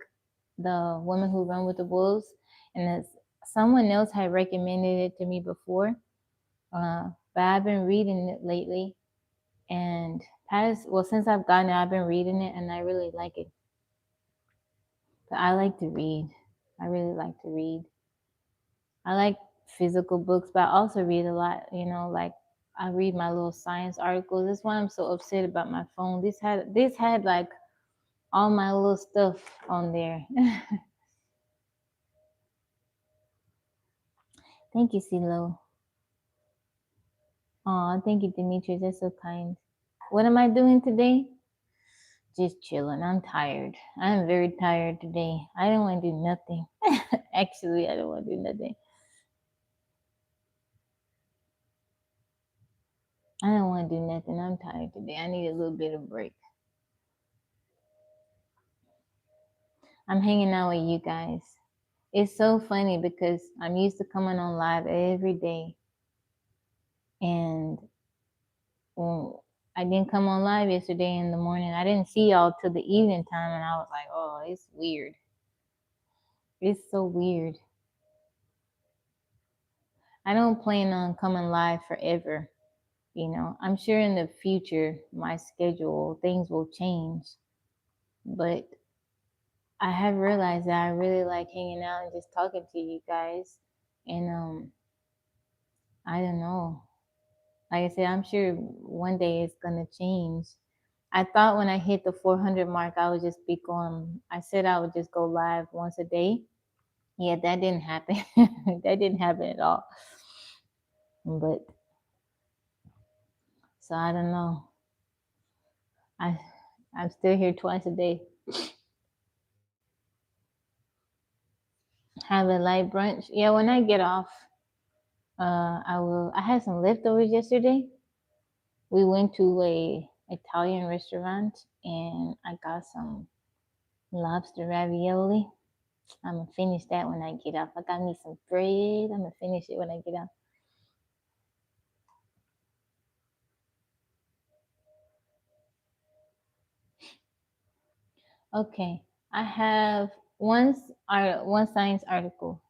The Woman Who Run with the Wolves, and someone else had recommended it to me before, but I've been reading it lately, and since I've gotten it, I've been reading it, and I really like it. But I like to read. I really like to read. I like physical books, but I also read a lot, like I read my little science articles. That's why I'm so upset about my phone. This had like all my little stuff on there. Thank you, CeeLo. Oh, thank you, Demetrius. That's so kind. What am I doing today? Just chilling. I'm tired. I'm very tired today. I don't want to do nothing. Actually, I don't want to do nothing. I don't want to do nothing. I'm tired today. I need a little bit of break. I'm hanging out with you guys. It's so funny because I'm used to coming on live every day. And well, I didn't come on live yesterday in the morning. I didn't see y'all till the evening time, and I was like, oh, it's weird. It's so weird. I don't plan on coming live forever. I'm sure in the future, my schedule, things will change. But I have realized that I really like hanging out and just talking to you guys. And I don't know. Like I said, I'm sure one day it's gonna change. I thought when I hit the 400 mark, I would just be going. I said I would just go live once a day. Yeah, that didn't happen. That didn't happen at all. But so I don't know. I I'm still here twice a day. Have a light brunch. Yeah, when I get off, I will. I had some leftovers yesterday. We went to a Italian restaurant and I got some lobster ravioli. I'm gonna finish that when I get off. I got me some bread. I'm gonna finish it when I get off. Okay, I have one science article.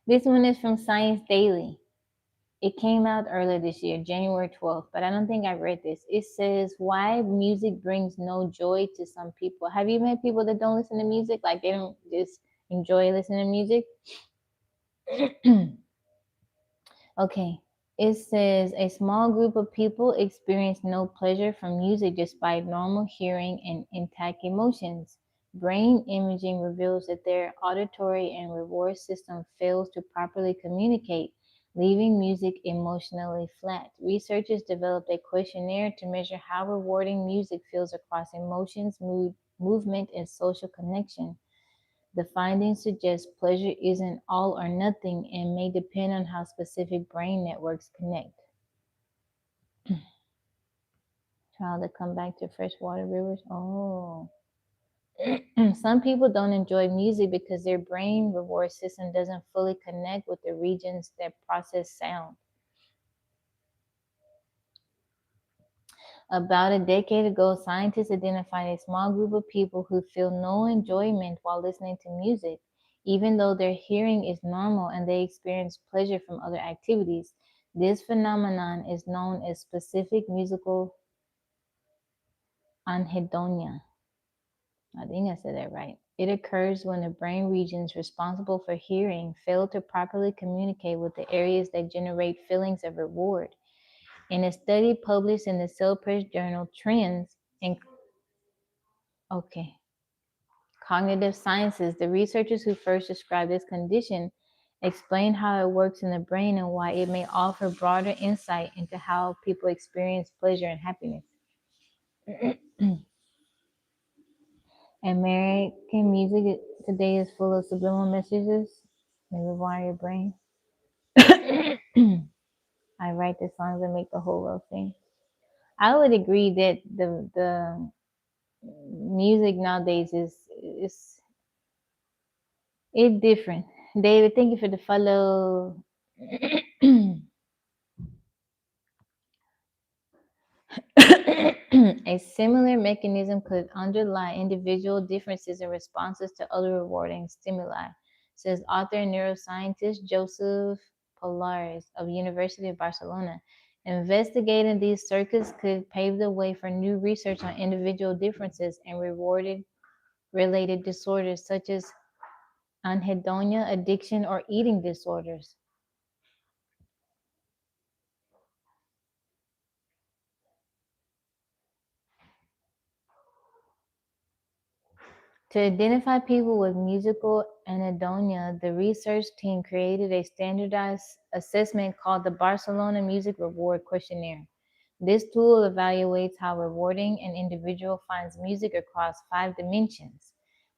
This one is from Science Daily. It came out earlier this year, January 12th, but I don't think I read this. It says why music brings no joy to some people. Have you met people that don't listen to music? Like they don't just enjoy listening to music? Okay. It says a small group of people experience no pleasure from music despite normal hearing and intact emotions. Brain imaging reveals that their auditory and reward system fails to properly communicate, leaving music emotionally flat. Researchers developed a questionnaire to measure how rewarding music feels across emotions, mood, movement, and social connection. The findings suggest pleasure isn't all or nothing and may depend on how specific brain networks connect. Try to come back to freshwater rivers. Oh. Some people don't enjoy music because their brain reward system doesn't fully connect with the regions that process sound. About a decade ago, scientists identified a small group of people who feel no enjoyment while listening to music, even though their hearing is normal and they experience pleasure from other activities. This phenomenon is known as specific musical anhedonia. I think I said that right. It occurs when the brain regions responsible for hearing fail to properly communicate with the areas that generate feelings of reward. In a study published in the Cell Press journal Trends in okay, Cognitive Sciences, the researchers who first described this condition explain how it works in the brain and why it may offer broader insight into how people experience pleasure and happiness. American music today is full of subliminal messages. They rewire your brain. I write the songs that make the whole world sing. I would agree that the music nowadays is it's different. David, thank you for the follow. A similar mechanism could underlie individual differences in responses to other rewarding stimuli, says author and neuroscientist Joseph Polares of University of Barcelona. Investigating these circuits could pave the way for new research on individual differences in rewarded related disorders such as anhedonia, addiction, or eating disorders. To identify people with musical anhedonia, the research team created a standardized assessment called the Barcelona Music Reward Questionnaire. This tool evaluates how rewarding an individual finds music across 5 dimensions.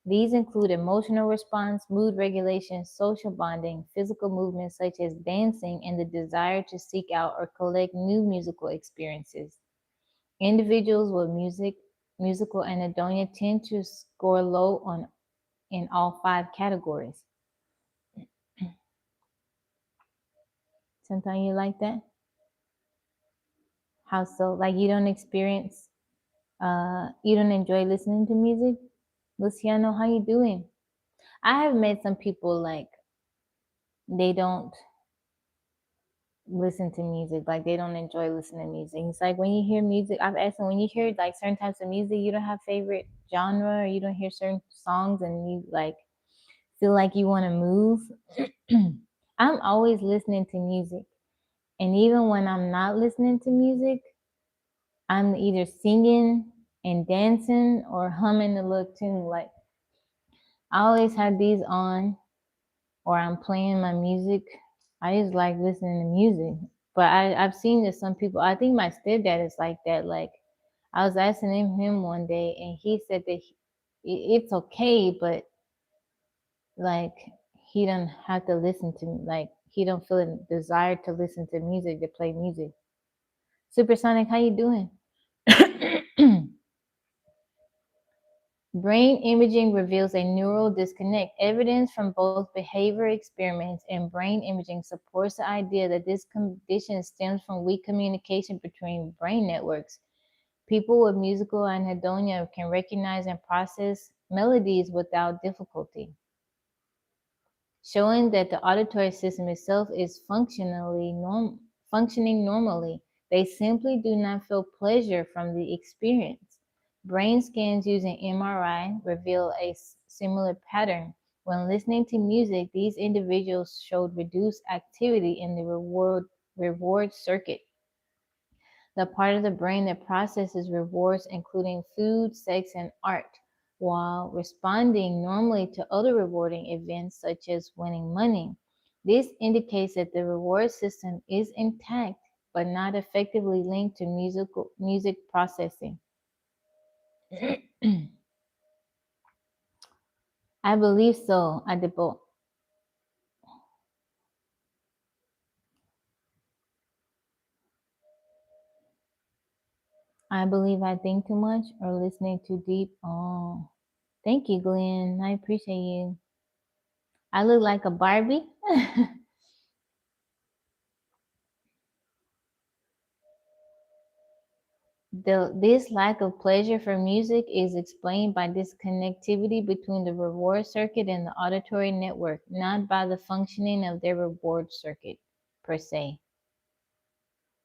These include emotional response, mood regulation, social bonding, physical movements such as dancing, and the desire to seek out or collect new musical experiences. Individuals with musical anhedonia tend to score low on in all 5 categories. Sometimes you like that? How so? Like you don't experience, you don't enjoy listening to music? Luciano, how you doing? I have met some people like they don't listen to music, like they don't enjoy listening to music. It's like when you hear music, I've asked them when you hear like certain types of music, you don't have favorite genre or you don't hear certain songs and you like feel like you want to move. I'm always listening to music. And even when I'm not listening to music, I'm either singing and dancing or humming a little tune. Like I always have these on or I'm playing my music. I just like listening to music. But I've seen that some people, I think my stepdad is like that. Like I was asking him one day and he said that it's okay, but like he don't have to listen to like he don't feel a desire to listen to music to play music. Supersonic, how you doing? Brain imaging reveals a neural disconnect. Evidence from both behavior experiments and brain imaging supports the idea that this condition stems from weak communication between brain networks. People with musical anhedonia can recognize and process melodies without difficulty, showing that the auditory system itself is functioning normally. They simply do not feel pleasure from the experience. Brain scans using MRI reveal a similar pattern. When listening to music, these individuals showed reduced activity in the reward circuit, the part of the brain that processes rewards, including food, sex, and art, while responding normally to other rewarding events such as winning money. This indicates that the reward system is intact but not effectively linked to music processing. I believe so, Adibo. I believe I think too much or listening too deep. Oh, thank you, Glenn. I appreciate you. I look like a Barbie. This lack of pleasure for music is explained by disconnectivity between the reward circuit and the auditory network, not by the functioning of their reward circuit per se.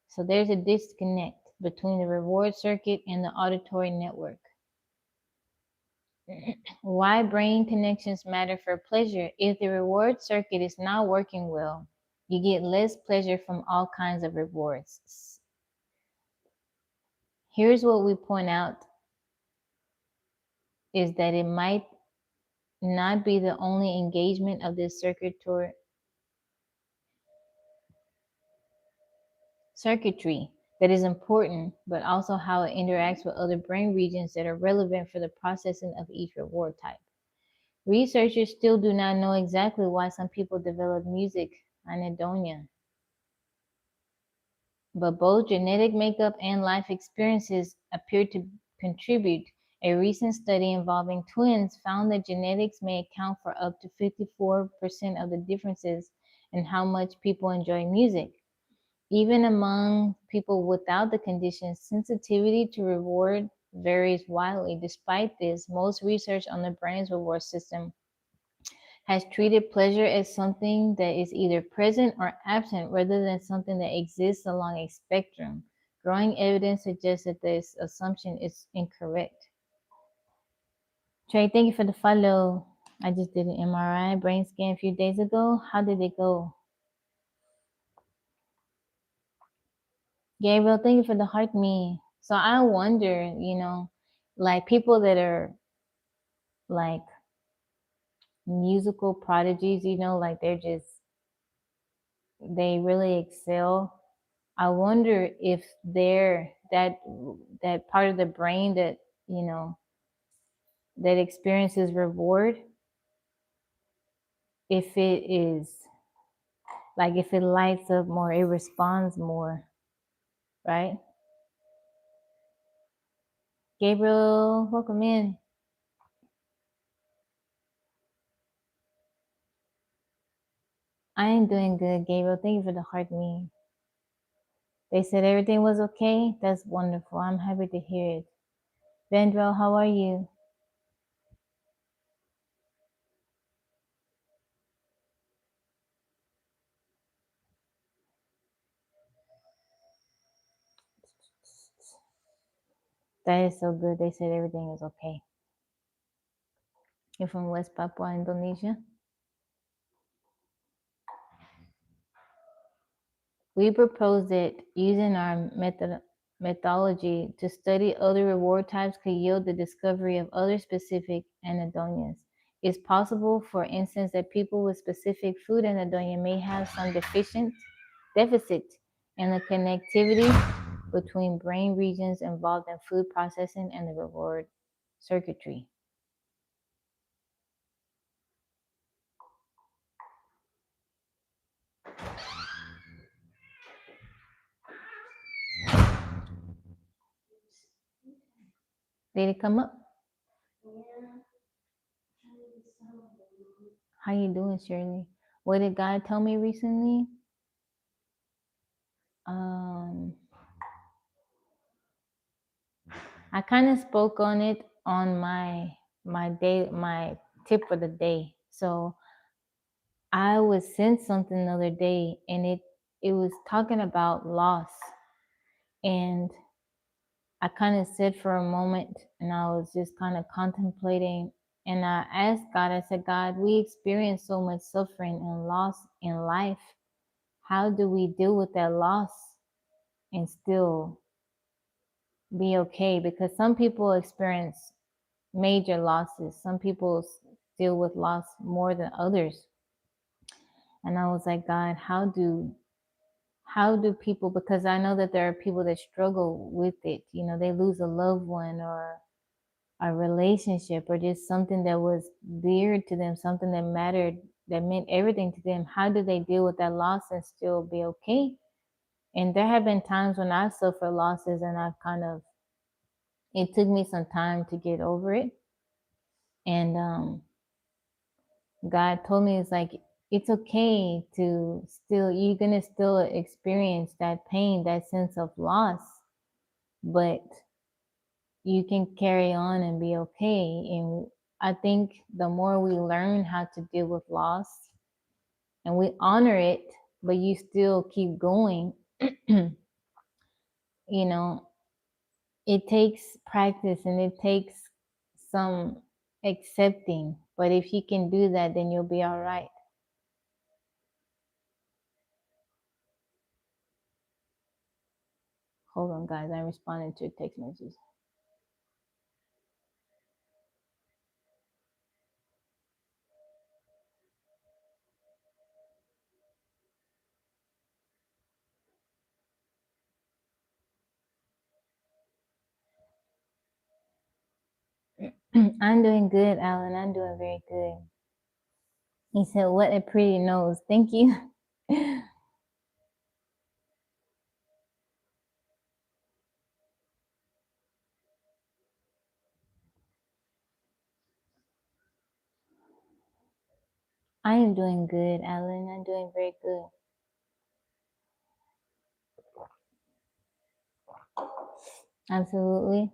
So there's a disconnect between the reward circuit and the auditory network. Why brain connections matter for pleasure? If the reward circuit is not working well, you get less pleasure from all kinds of rewards. Here's what we point out is that it might not be the only engagement of this circuitry that is important, but also how it interacts with other brain regions that are relevant for the processing of each reward type. Researchers still do not know exactly why some people develop music anhedonia, but both genetic makeup and life experiences appear to contribute. A recent study involving twins found that genetics may account for up to 54% of the differences in how much people enjoy music. Even among people without the condition, sensitivity to reward varies widely. Despite this, most research on the brain's reward system has treated pleasure as something that is either present or absent rather than something that exists along a spectrum. Growing evidence suggests that this assumption is incorrect. Trey, thank you for the follow. I just did an MRI brain scan a few days ago. How did it go? Gabriel, thank you for the heart me. So I wonder, like people that are like musical prodigies, like they really excel. I wonder if they're that part of the brain that, you know, that experiences reward, if it is like if it lights up more, it responds more, right? Gabriel, welcome in. I am doing good, Gabriel. Thank you for the heart me. They said everything was okay. That's wonderful. I'm happy to hear it. Vendrell, how are you? That is so good. They said everything is okay. You're from West Papua, Indonesia? We proposed that using our methodology to study other reward types could yield the discovery of other specific anhedonias. It's possible, for instance, that people with specific food anhedonia may have some deficit in the connectivity between brain regions involved in food processing and the reward circuitry. Did it come up? Yeah. How you doing, Shirley? What did God tell me recently? I kind of spoke on it on my tip for the day. So I was sent something the other day, and it was talking about loss, and I kind of sat for a moment, and I was just kind of contemplating, and I asked God. I said, God, we experience so much suffering and loss in life. How do we deal with that loss and still be okay? Because some people experience major losses. Some people deal with loss more than others. And I was like, God, how do people, because I know that there are people that struggle with it. They lose a loved one or a relationship or just something that was dear to them, something that mattered, that meant everything to them. How do they deal with that loss and still be okay? And there have been times when I've suffered losses and I've kind of it took me some time to get over it. And God told me, it's like, it's okay to still, you're gonna still experience that pain, that sense of loss, but you can carry on and be okay. And I think the more we learn how to deal with loss and we honor it, but you still keep going, you know, it takes practice and it takes some accepting. But if you can do that, then you'll be all right. Hold on, guys. I responded to a text message. I'm doing good, Alan. I'm doing very good. He said, "What a pretty nose." Thank you. I am doing good, Alan. I'm doing very good. Absolutely.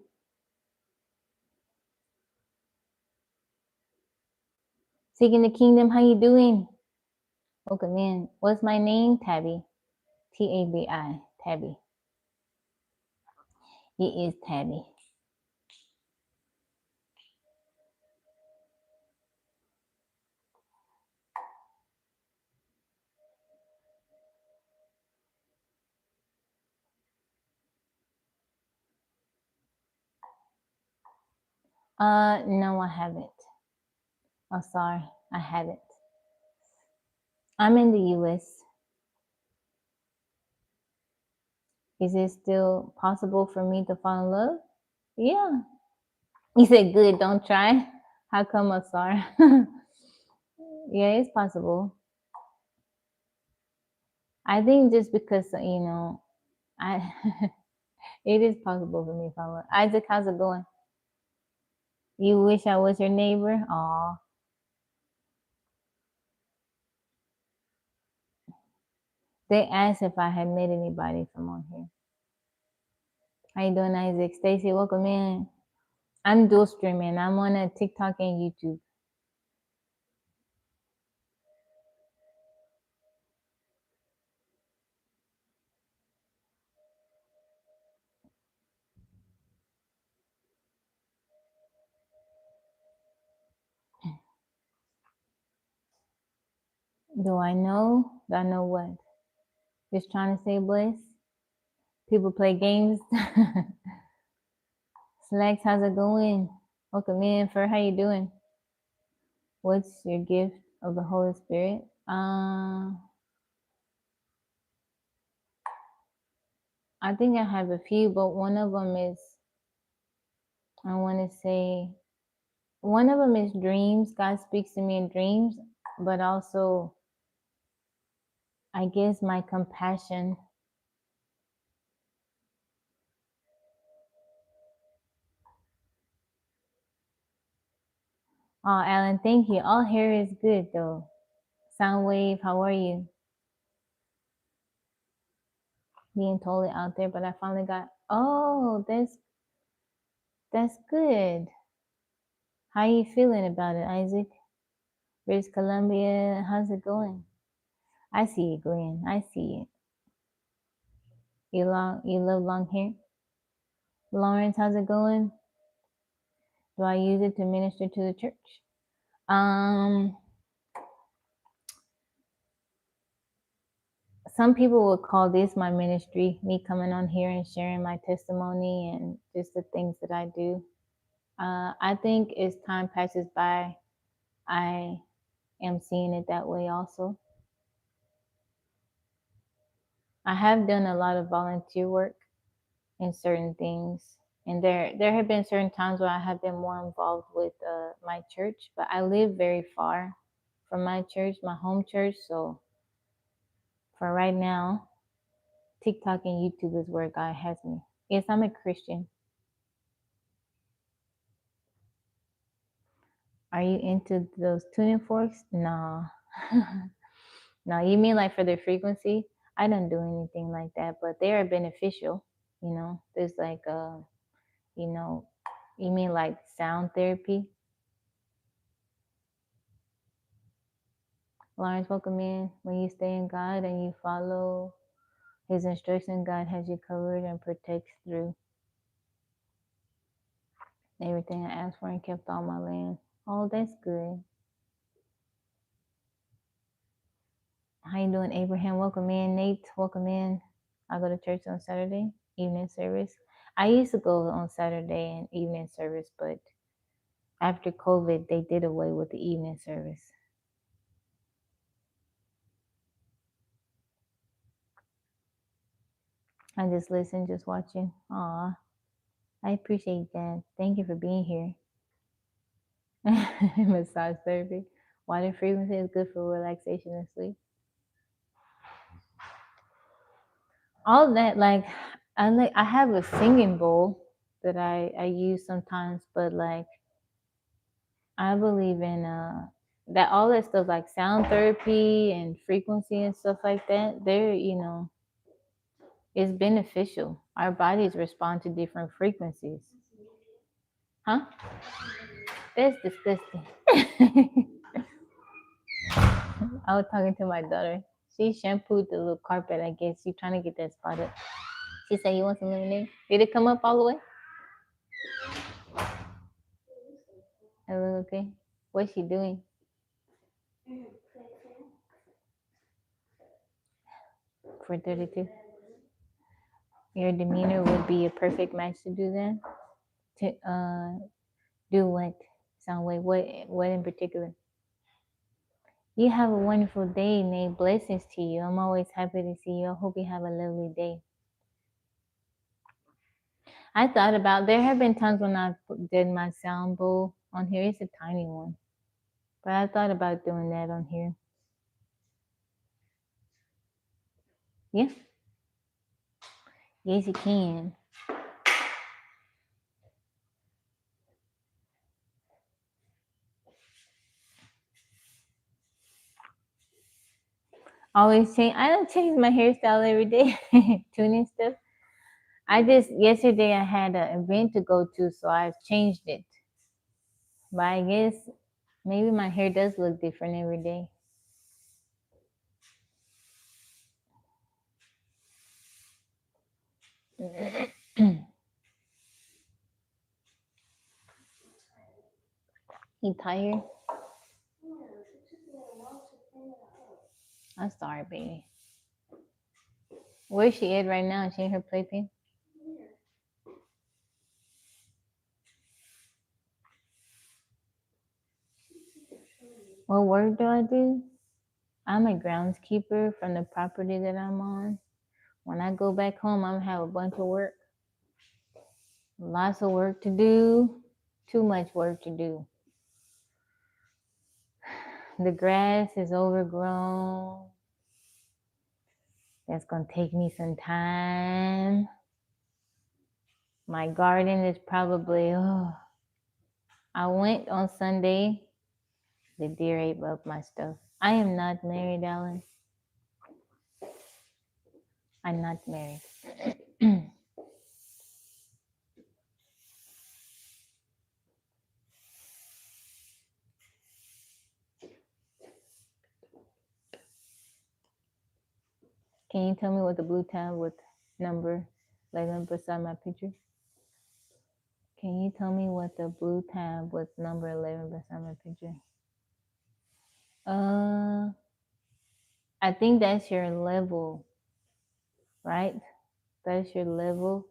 Seeking the kingdom, how you doing? Welcome in. What's my name? Tabby. Tabi. Tabby. It is Tabby. No, I haven't. Oh, sorry, I haven't. I'm in the U.S. Is it still possible for me to fall in love? Yeah. You said good, don't try. How come, Asar? Yeah, it's possible. I think just because, I it is possible for me to fall in love. Isaac, how's it going? You wish I was your neighbor? Aw. They asked if I had met anybody from on here. How you doing, Isaac? Stacy, welcome in. I'm dual streaming. I'm on a TikTok and YouTube. Do I know? Do I know what? Just trying to stay blessed. People play games. Slacks, how's it going? Welcome in. For how you doing? What's your gift of the Holy Spirit? I think I have a few, but one of them is, I want to say, one of them is dreams. God speaks to me in dreams, but also, I guess, my compassion. Oh, Alan, thank you. All hair is good though. Soundwave, how are you? Being totally out there, but I finally got. Oh, that's good. How you feeling about it, Isaac? British Columbia, how's it going? I see it, Glenn. I see it. You love long hair? Lawrence, how's it going? Do I use it to minister to the church? Some people would call this my ministry, me coming on here and sharing my testimony and just the things that I do. I think as time passes by, I am seeing it that way also. I have done a lot of volunteer work in certain things, and there have been certain times where I have been more involved with my church, but I live very far from my church, my home church. So for right now, TikTok and YouTube is where God has me. Yes, I'm a Christian. Are you into those tuning forks? No. No, you mean like for their frequency? I don't do anything like that, but they are beneficial. There's like you know, you mean like sound therapy? Lawrence, welcome in. When you stay in God and you follow His instruction, God has you covered and protects through everything I asked for and kept all my land. Oh, that's good. How you doing, Abraham? Welcome in. Nate, welcome in. I go to church on Saturday, evening service. I used to go on Saturday and evening service, but after COVID, they did away with the evening service. I just listen, just watching. Aw, I appreciate that. Thank you for being here. Massage therapy. Water frequency is good for relaxation and sleep. All that, like, I have a singing bowl that I use sometimes, but like I believe in that all that stuff like sound therapy and frequency and stuff like that, it's beneficial. Our bodies respond to different frequencies. Huh? That's disgusting. I was talking to my daughter. She shampooed the little carpet, I guess. She's trying to get that spotted. She said, "You want some lemonade?" Did it come up all the way? A little okay. What's she doing? 4:32. Your demeanor would be a perfect match to do that. To do what? Soundwave. What in particular? You have a wonderful day, Nate. Blessings to you. I'm always happy to see you. I hope you have a lovely day. I thought about there have been times when I did my sound bowl on here. It's a tiny one, but I thought about doing that on here. Yeah. Yes, you can. Always change. I don't change my hairstyle every day. Tuning stuff. Yesterday I had an event to go to, so I've changed it. But I guess maybe my hair does look different every day. You tired? I'm sorry, baby. Where's she at right now? Is she in her playpen? What work do I do? I'm a groundskeeper from the property that I'm on. When I go back home, I'm gonna have a bunch of work. Lots of work to do. Too much work to do. The grass is overgrown. That's gonna take me some time. My garden is probably, I went on Sunday. The deer ate up my stuff. I am not married, Alan. I'm not married. Can you tell me what the blue tab with number 11 beside my picture? Can you tell me what the blue tab with number 11 beside my picture? I think that's your level, right? That's your level.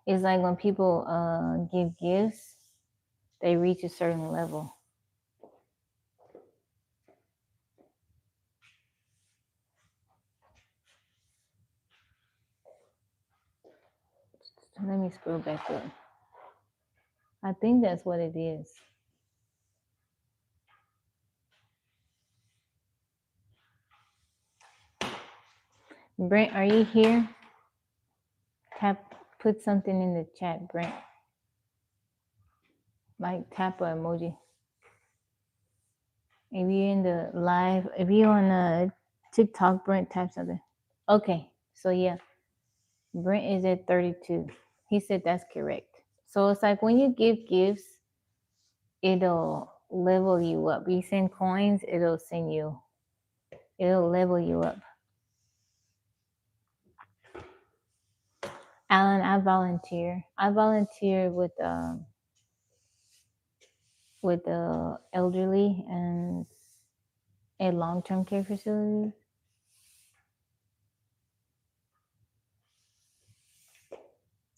It's like when people give gifts, they reach a certain level. Let me scroll back up. I think that's what it is. Brent, are you here? Put something in the chat, Brent. Like tap a emoji. If you're in the live, if you're on TikTok, Brent, tap something. Okay, so yeah, Brent is at 32. He said that's correct. So it's like when you give gifts, it'll level you up. You send coins, it'll level you up. Alan, I volunteer. I volunteer with the elderly and at long-term care facilities.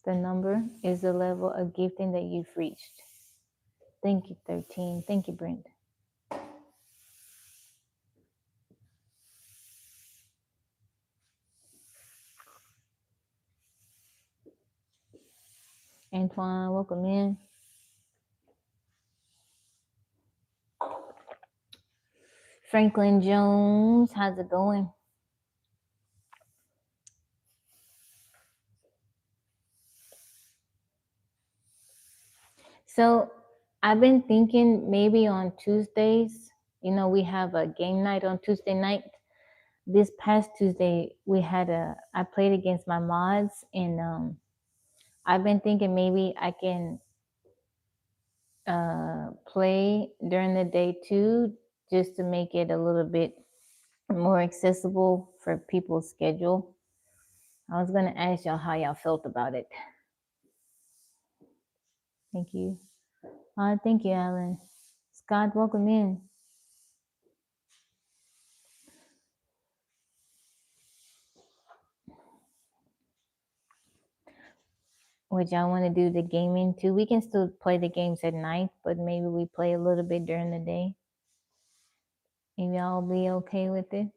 The number is the level of gifting that you've reached. Thank you, 13. Thank you, Brent. Antoine, welcome in. Franklin Jones, how's it going? So I've been thinking maybe on Tuesdays, we have a game night on Tuesday night. This past Tuesday, I played against my mods, and I've been thinking maybe I can play during the day too, just to make it a little bit more accessible for people's schedule. I was going to ask y'all how y'all felt about it. Thank you. Thank you, Alan. Scott, welcome in. Would y'all want to do the gaming too? We can still play the games at night, but maybe we play a little bit during the day. If y'all be okay with it.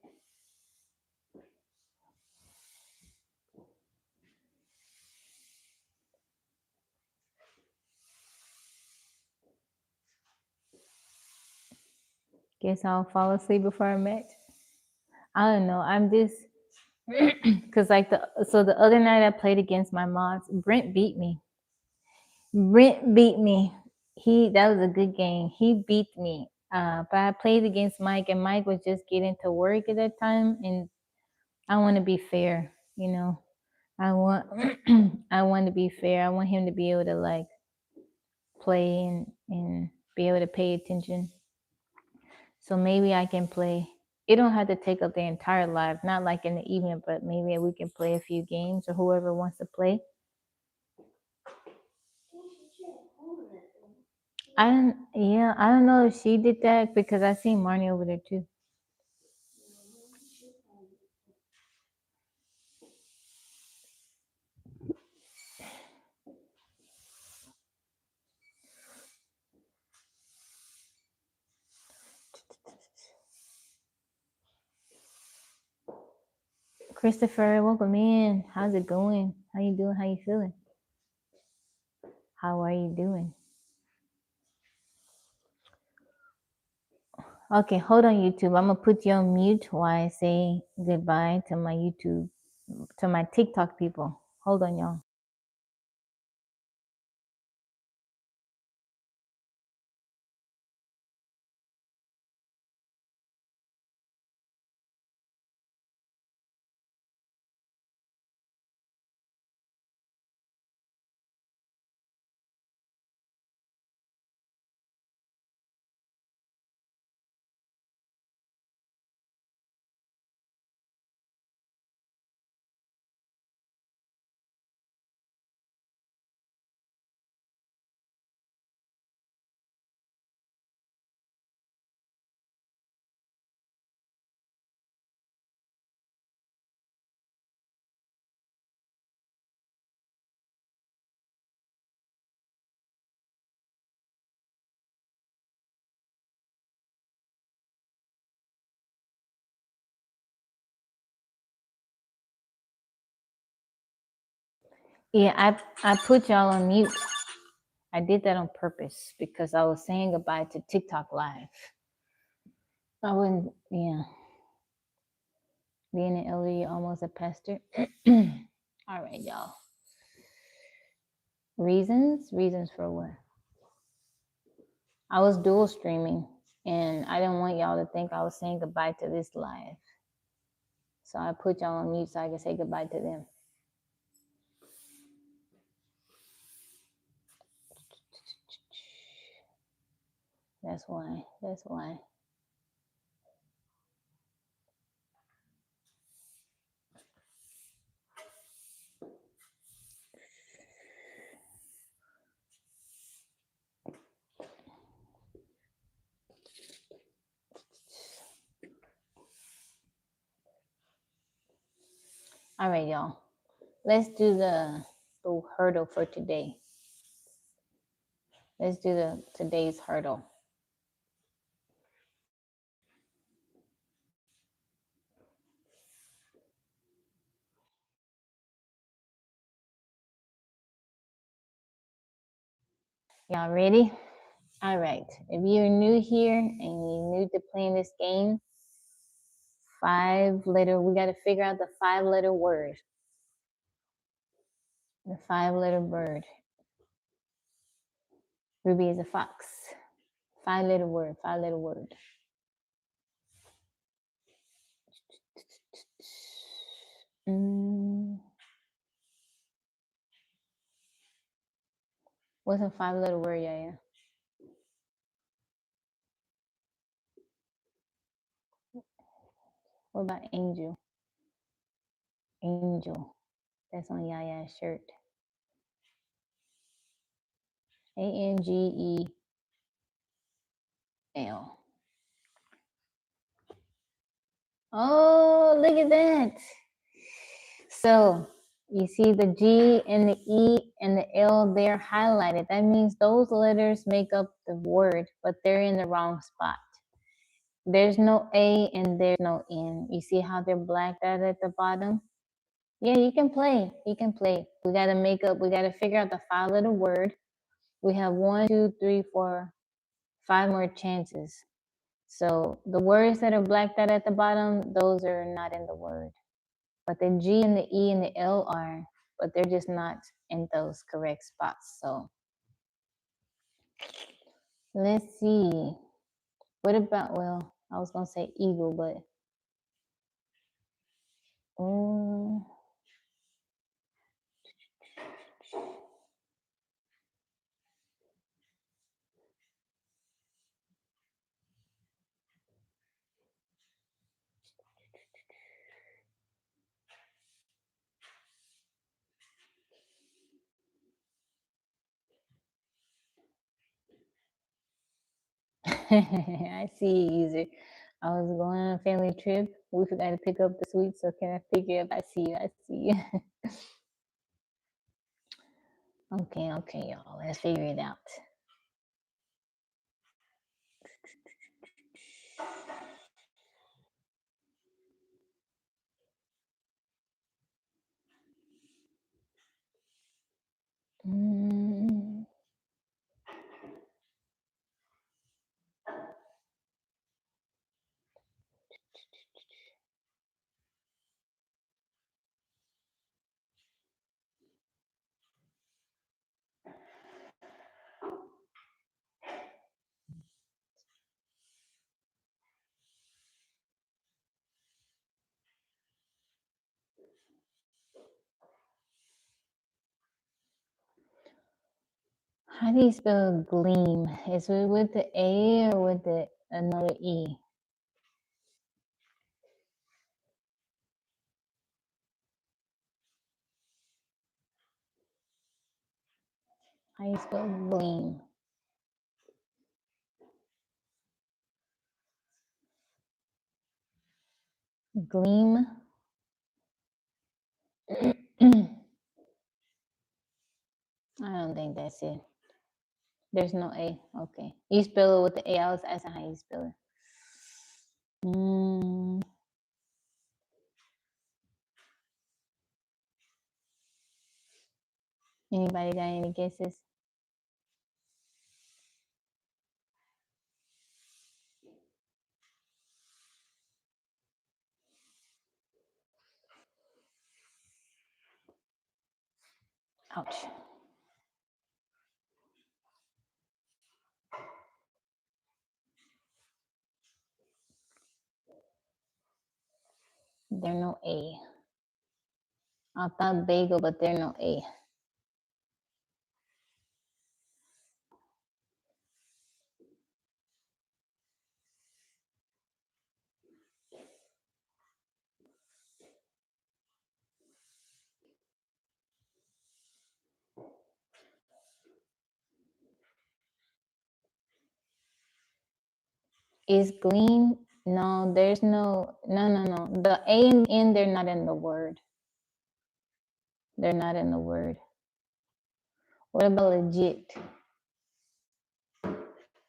Guess I'll fall asleep before a match. I don't know. I'm just because the other night I played against my mods. Brent beat me. That was a good game. He beat me. But I played against Mike, and Mike was just getting to work at that time, and I want to be fair. I want I want to be fair. I want him to be able to like play and be able to pay attention. So maybe I can play. It don't have to take up the entire live, not like in the evening, but maybe we can play a few games or whoever wants to play. I don't know if she did that because I seen Marnie over there too. Christopher, welcome in. How's it going? How you doing? How you feeling? How are you doing? Okay, hold on, YouTube. I'm gonna put you on mute while I say goodbye to my YouTube, to my TikTok people. Hold on, y'all. Yeah, I put y'all on mute. I did that on purpose because I was saying goodbye to TikTok Live. I wouldn't, yeah. Being an elder, you're almost a pastor. All right, y'all. Reasons? Reasons for what? I was dual streaming, and I didn't want y'all to think I was saying goodbye to this live. So I put y'all on mute so I can say goodbye to them. That's why. That's why. All right, y'all. Let's do the hurdle for today. Let's do today's hurdle. Y'all ready? All right. If you're new here and you're new to playing this game, we got to figure out the 5-letter word. The 5-letter word. Ruby is a fox. 5-letter word. 5-letter word. What's a 5-letter word, Yaya? What about angel? Angel. That's on Yaya's shirt. Angel. Oh, look at that. So you see the G and the E and the L, they're highlighted. That means those letters make up the word, but they're in the wrong spot. There's no A and there's no N. You see how they're blacked out at the bottom? Yeah, you can play. You can play. We got to figure out the 5-letter word. We have 1, 2, 3, 4, 5 more chances. So the words that are blacked out at the bottom, those are not in the word. But the G and the E and the L are, but they're just not in those correct spots. So let's see. What about, well, I was going to say eagle, but I see Easer. I was going on a family trip. We forgot to pick up the sweets, so can I pick it up? I see you. I see you. Okay, y'all. Let's figure it out. How do you spell gleam? Is it with the A or with another E? How do you spell gleam? Gleam. I don't think that's it. There's no A. Okay. You spell it with the A. I was asking how you spell it. Anybody got any guesses? Ouch. There no A. I thought bagel, but there no A. Is glean? No, there's no. The A and N, they're not in the word. They're not in the word. What about legit?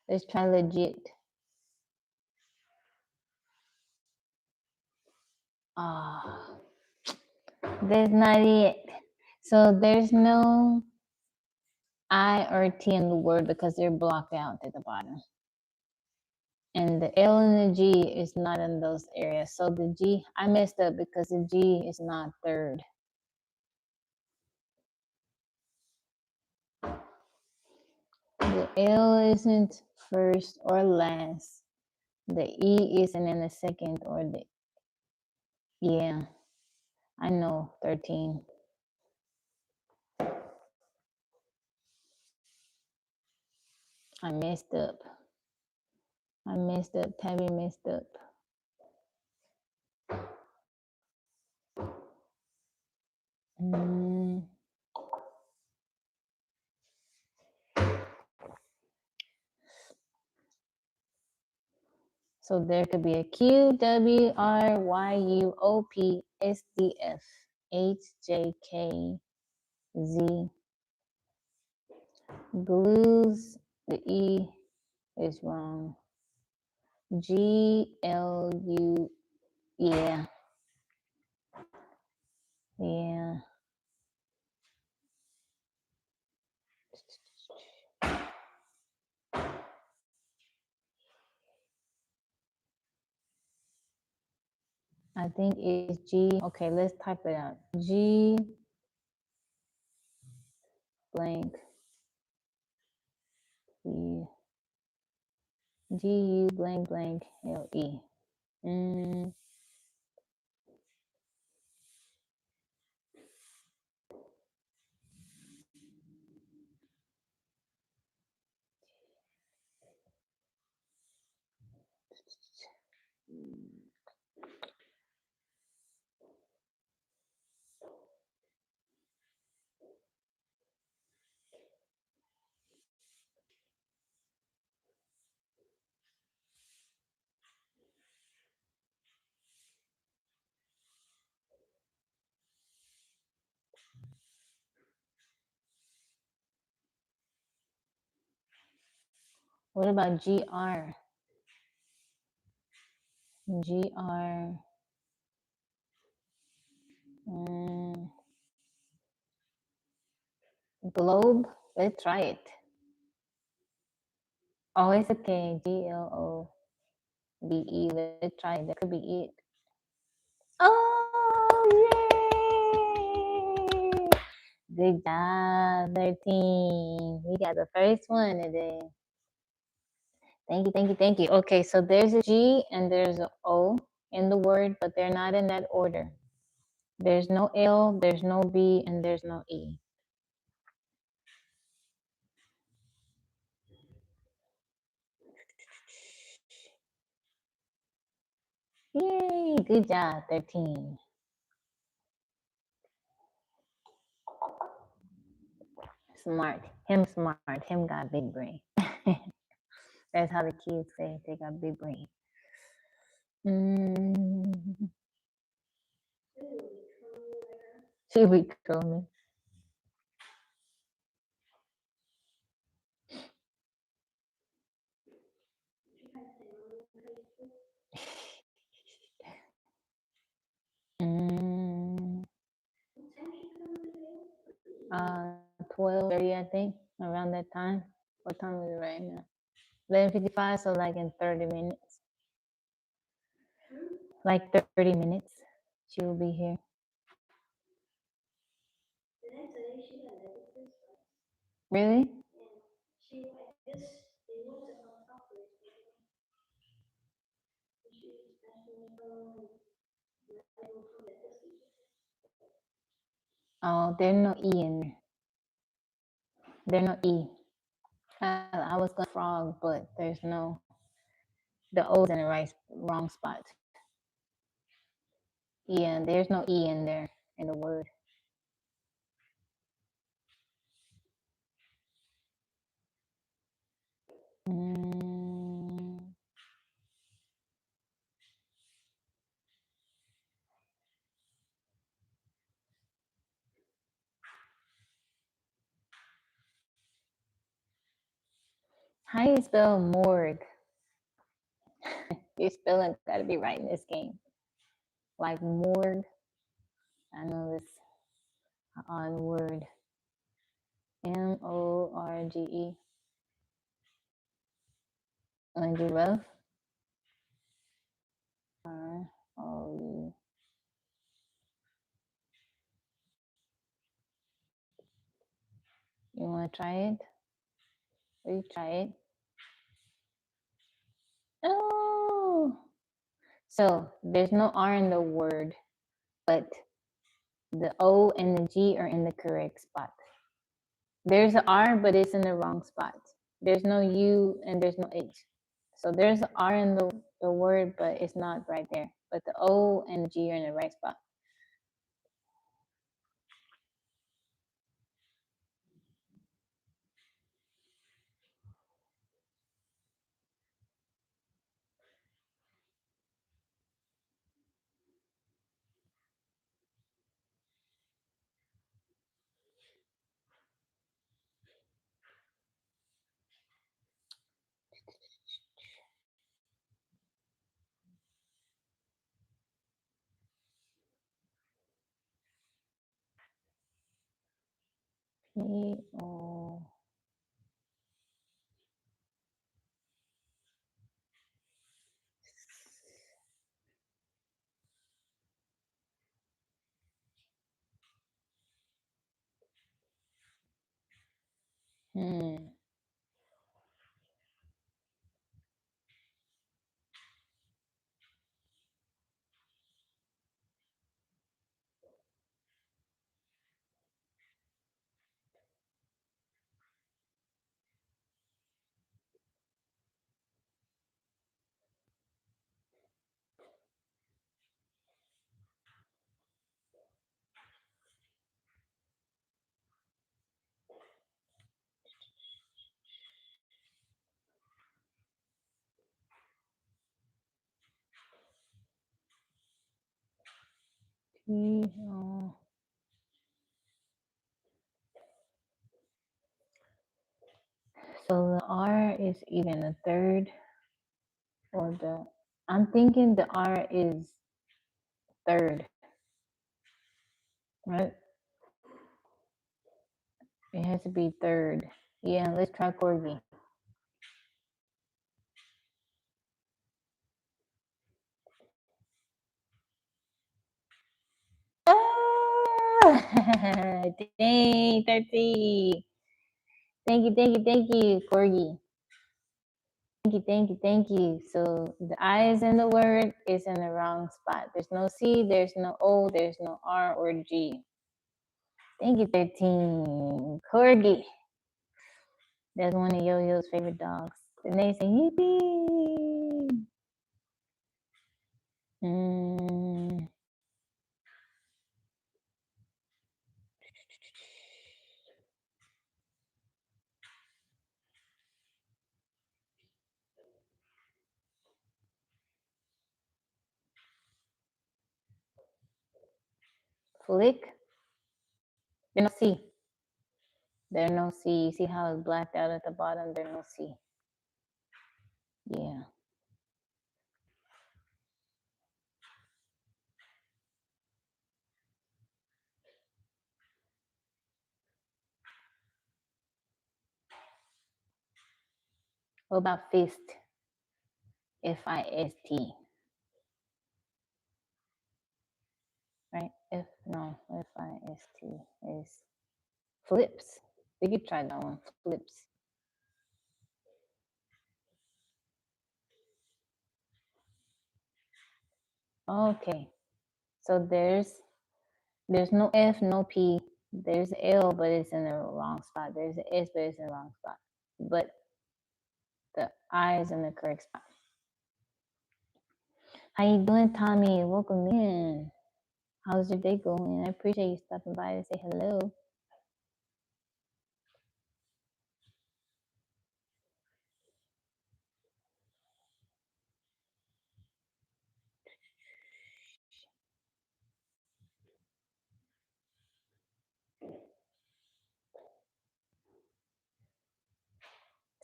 Let's try legit. Ah, that's not it. So there's no I or T in the word because they're blocked out at the bottom. And the L and the G is not in those areas. So the G, I messed up because the G is not third. The L isn't first or last. The E isn't in the second or the, yeah, I know, 13. I messed up. Tabby messed up. So there could be a Q, W, R, Y, U, O, P, S, D, F, H, J, K, Z. Blues, the E is wrong. G, L, U, yeah. Yeah. I think it's G. Okay, let's type it out. G blank E. G U blank blank L E. What about GR? GR. Globe. Let's try it. Oh, it's okay. GLOBE. Let's try it. That could be it. Oh, yay! Good job, 13. We got the first one today. Thank you. Okay, so there's a G and there's an O in the word, but they're not in that order. There's no L, there's no B, and there's no E. Yay, good job, 13. Smart. Him got big brain. That's how the kids say they got big brain. Should we throw me? Mm, 12:30, I think, around that time. What time is it right now? 11:55, so like in 30 minutes. Like 30 minutes, she will be here. today she got negative. Really? And she, I guess they went to her office. She actually Oh, there's no E in there. There's no E. I was gonna frog, but there's no. The O's in the wrong spot. Yeah, there's no E in there in the word. Mm. How do you spell morgue? Your spelling gotta be right in this game. Like morgue. I know this odd word. Morge. Wanna do both? R-O-U. You wanna try it? Retry it. Oh, so there's no R in the word, but the O and the G are in the correct spot. There's an R, but it's in the wrong spot. There's no U and there's no H. So there's an R in the word, but it's not right there. But the O and the G are in the right spot. P-O. Hmm. P-O. So the R is either in the third or the. I'm thinking the R is third, right? It has to be third. Yeah, let's try corgi. Oh, dang, 30. Thank you, corgi. Thank you. So the I is in the word is in the wrong spot. There's no C, there's no O, there's no R or G. Thank you, 13. Corgi. That's one of Yo-Yo's favorite dogs. And they say, yippee. Flick. There's no C. There's no C. You see how it's blacked out at the bottom? There's no C. Yeah. What about fist? F-I-S-T. Right? F-I-S-T is Flips. We could try that one. Flips. Okay. So there's no F, no P. There's L, but it's in the wrong spot. There's an S, but it's in the wrong spot. But the I is in the correct spot. How you doing, Tommy? Welcome in. How's your day going? I appreciate you stopping by to say hello.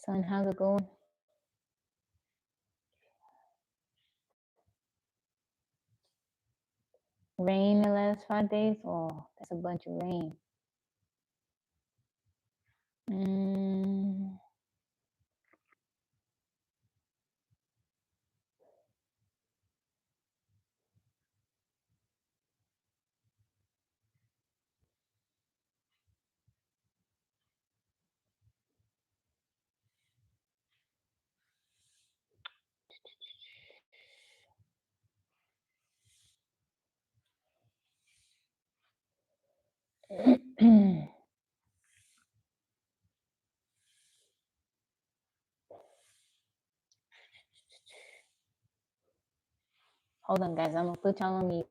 Son, how's it going? Rain the last 5 days? Oh, that's a bunch of rain. Hold on, guys. I'm gonna put y'all on mute.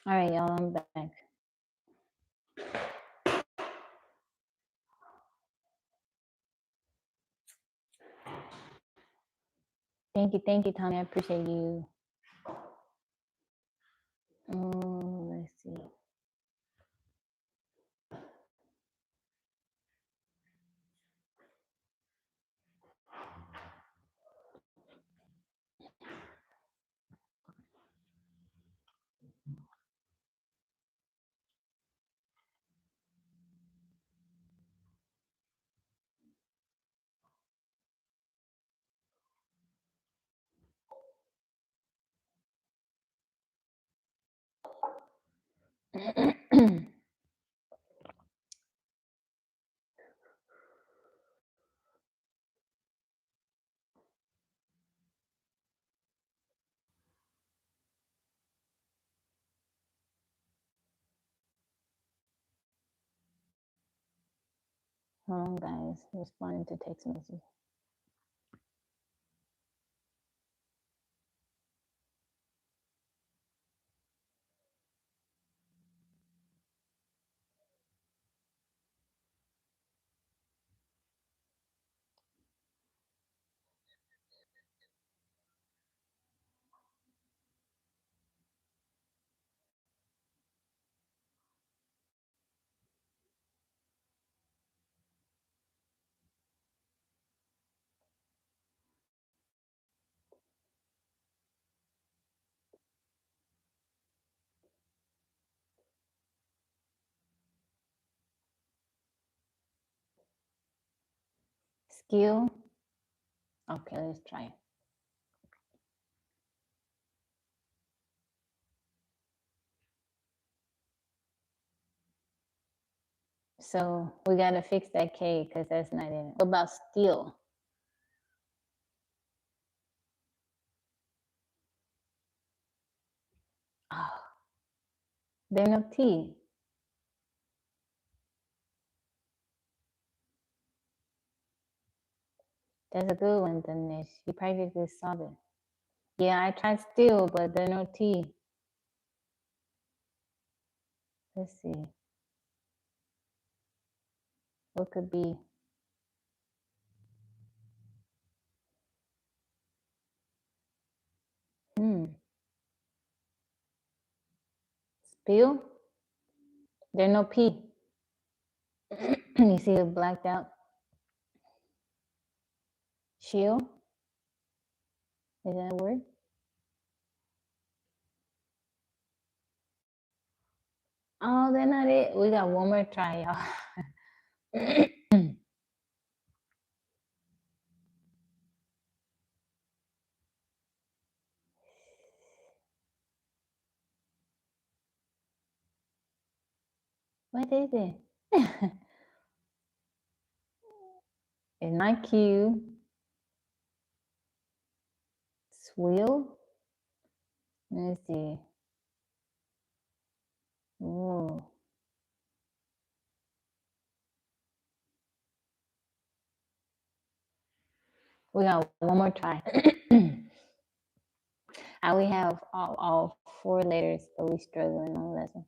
All right, y'all. I'm back. Thank you, Tommy. I appreciate you. Let's see. Hold on, guys. Responding to text message. Skill. Okay, let's try it. So we gotta fix that K because that's not in it. What about steal? Oh, there's no T. That's a good one, Dinesh. You practically solved it. Yeah, I tried steal, but there's no T. Let's see. What could be? Spill? There's no P. You see it blacked out? Shield? Is that a word? Oh, that's not it. We got one more try, y'all. What is it? It's not Q. Swill? Let's see. Ooh. We got one more try. We have all 4 letters, but we struggling on the lesson.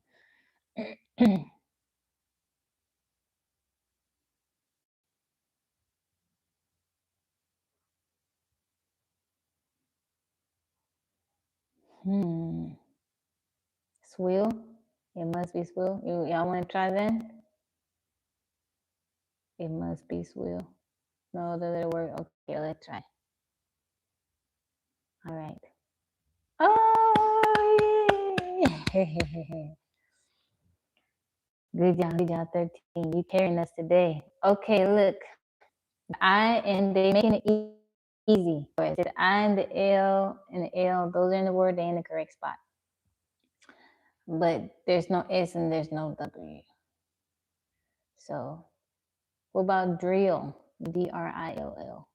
Swill? It must be swill. Y'all want to try that? It must be swill. No other little word. Okay, let's try. All right. Oh, yeah. Good job, 13. You carrying us today. Okay, look. The I and they making it easy. The I and the L, those are in the word, they're in the correct spot. But there's no S and there's no W. So, what about drill? DRILL.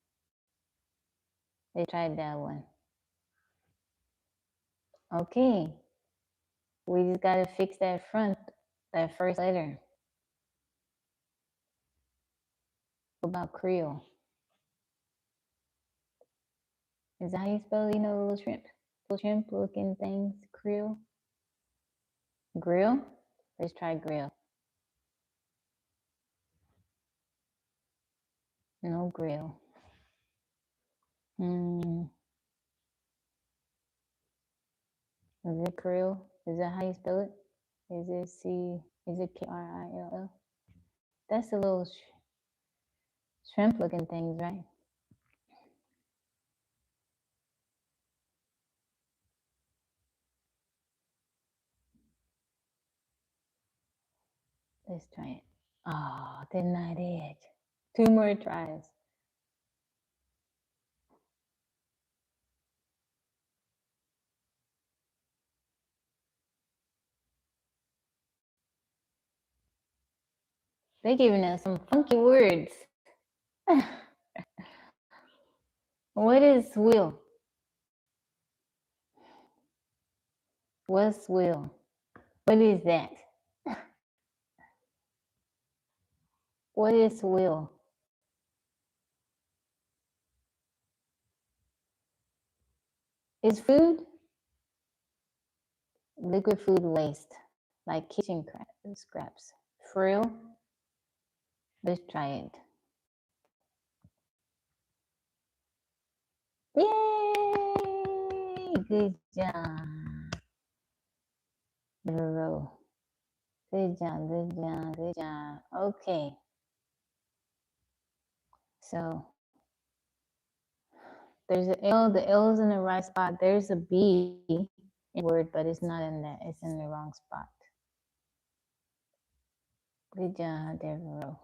They tried that one. Okay. We just got to fix that first letter. What about krill? Is that how you spell, little shrimp looking things? Krill? Grill? Let's try grill. No grill. Is it krill? Is that how you spell it? Is it KRILL? That's the little shrimp looking things, right? Let's try it. Oh, they're not it. 2 more tries. They're giving us some funky words. What is will? What's will? What is that? What is will? Is food? Liquid food waste, like kitchen scraps. Frill? Let's try it. Yay! Good job. Good job. Okay. So there's an L. The L is in the right spot. There's a B in the word, but it's not in that. It's in the wrong spot. Good job, Devereaux.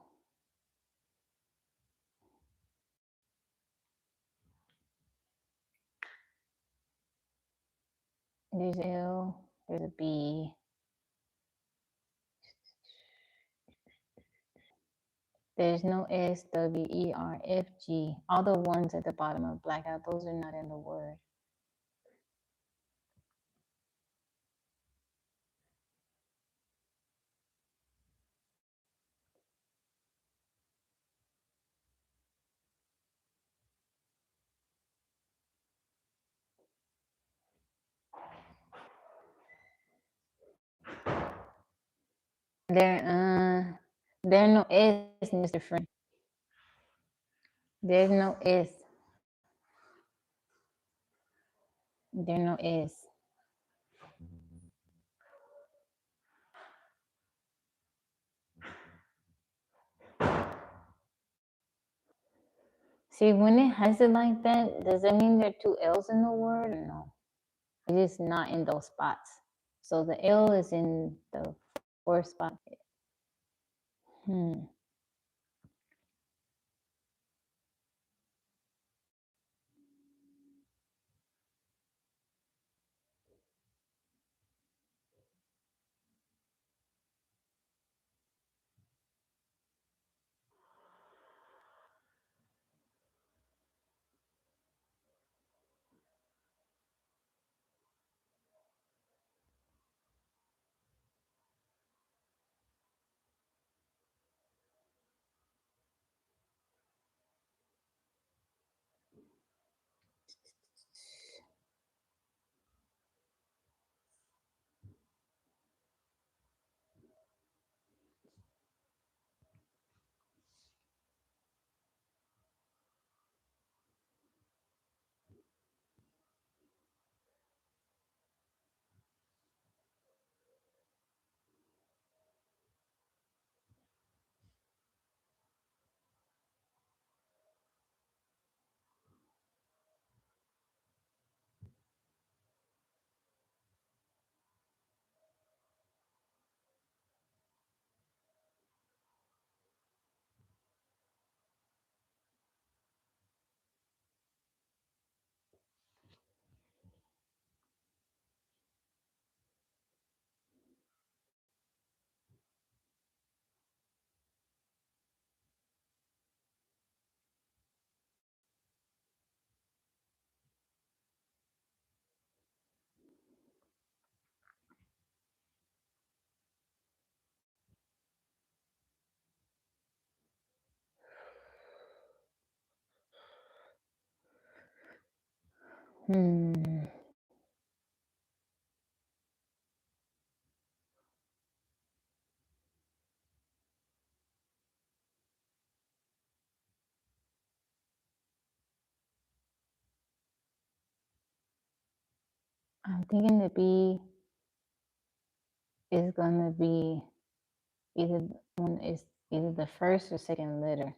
There's L. There's a B. There's no S, W, E, R, F, G. All the ones at the bottom are blacked out. Those are not in the word. There no S, Mr. Friend. There's no S. There no S. See, when it has it like that, does that mean there are two L's in the word or no? It's just not in those spots. So the L is in the fourth spot. I'm thinking the B is gonna be either either the first or second letter.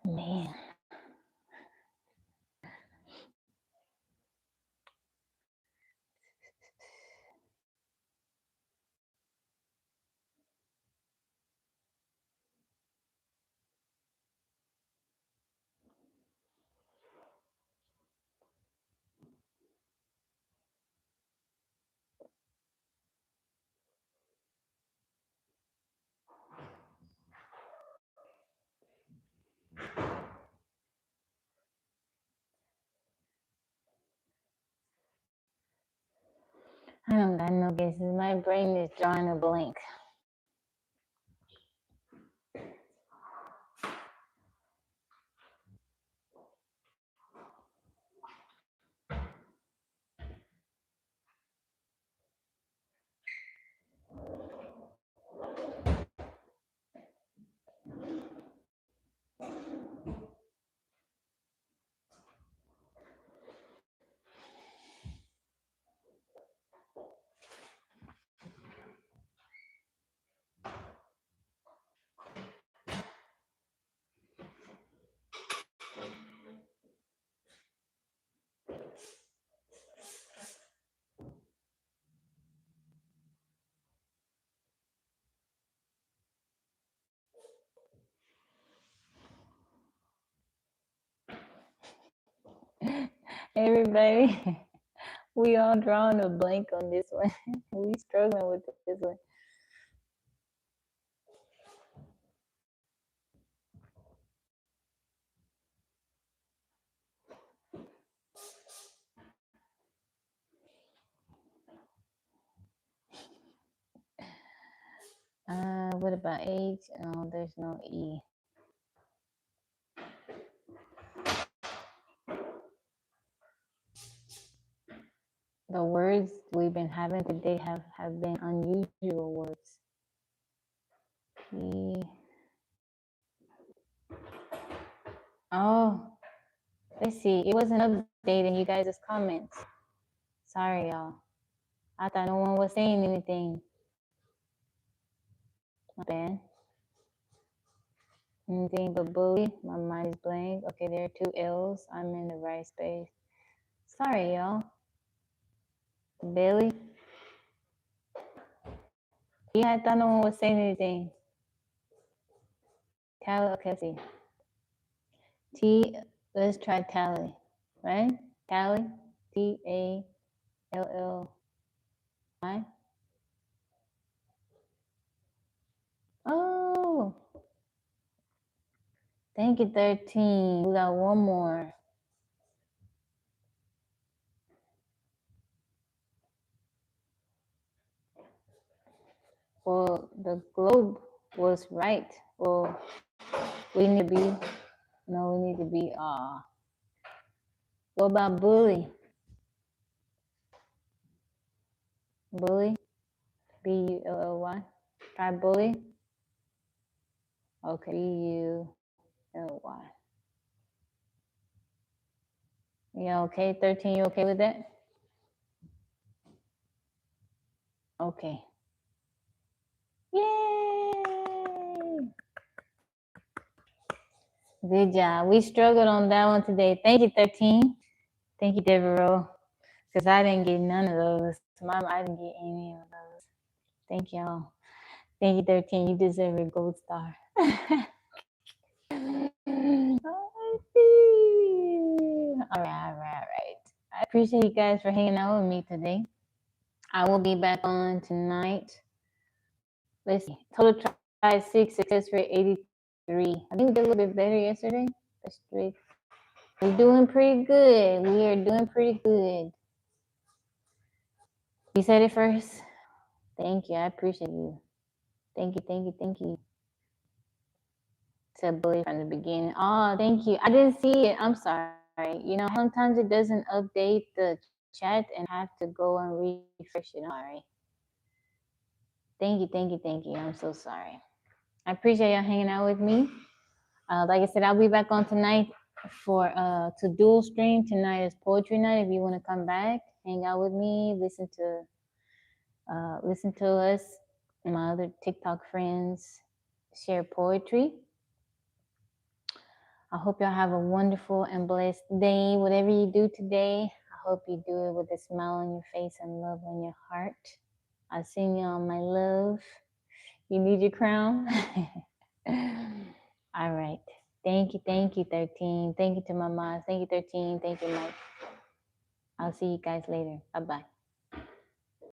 Man. I don't got no guesses. My brain is drawing a blank. Everybody, we all drawing a blank on this one. We struggling with this one. What about H? Oh, there's no E. The words we've been having today have been unusual words. P. Oh, let's see. It wasn't updating you guys' comments. Sorry, y'all. I thought no one was saying anything. My bad. Anything but bully. My mind is blank. Okay, there are 2 L's. I'm in the right space. Sorry, y'all. Billy. Yeah, I thought no one was saying anything. Tally, okay, let's see. T, let's try tally, right? Tally, Tally. Oh, thank you, 13. We got one more. Well, the globe was right. Well, we need to be, no, we need to be, what about bully? Bully, Bully. Try bully. Okay, Bully. Yeah, okay, 13, you okay with that? Okay. Yay! Good job. We struggled on that one today. Thank you, 13. Thank you, Devereaux. Because I didn't get none of those. Mom, I didn't get any of those. Thank y'all. Thank you, 13. You deserve a gold star. All right. I appreciate you guys for hanging out with me today. I will be back on tonight. Let's see. Total try 6, success rate 83. I think we did a little bit better yesterday. That's 3. We're doing pretty good. We are doing pretty good. You said it first. Thank you. I appreciate you. Thank you. Said bully from the beginning. Oh, thank you. I didn't see it. I'm sorry. You know, sometimes it doesn't update the chat and I have to go and refresh it. I'm sorry. Thank you. I'm so sorry. I appreciate y'all hanging out with me. Like I said, I'll be back on tonight for to dual stream. Tonight is poetry night. If you want to come back, hang out with me, listen to us, my other TikTok friends share poetry. I hope y'all have a wonderful and blessed day. Whatever you do today, I hope you do it with a smile on your face and love on your heart. I send y'all my love. You need your crown? All right. Thank you, 13. Thank you to my mom. Thank you, 13. Thank you, Mike. I'll see you guys later. Bye-bye.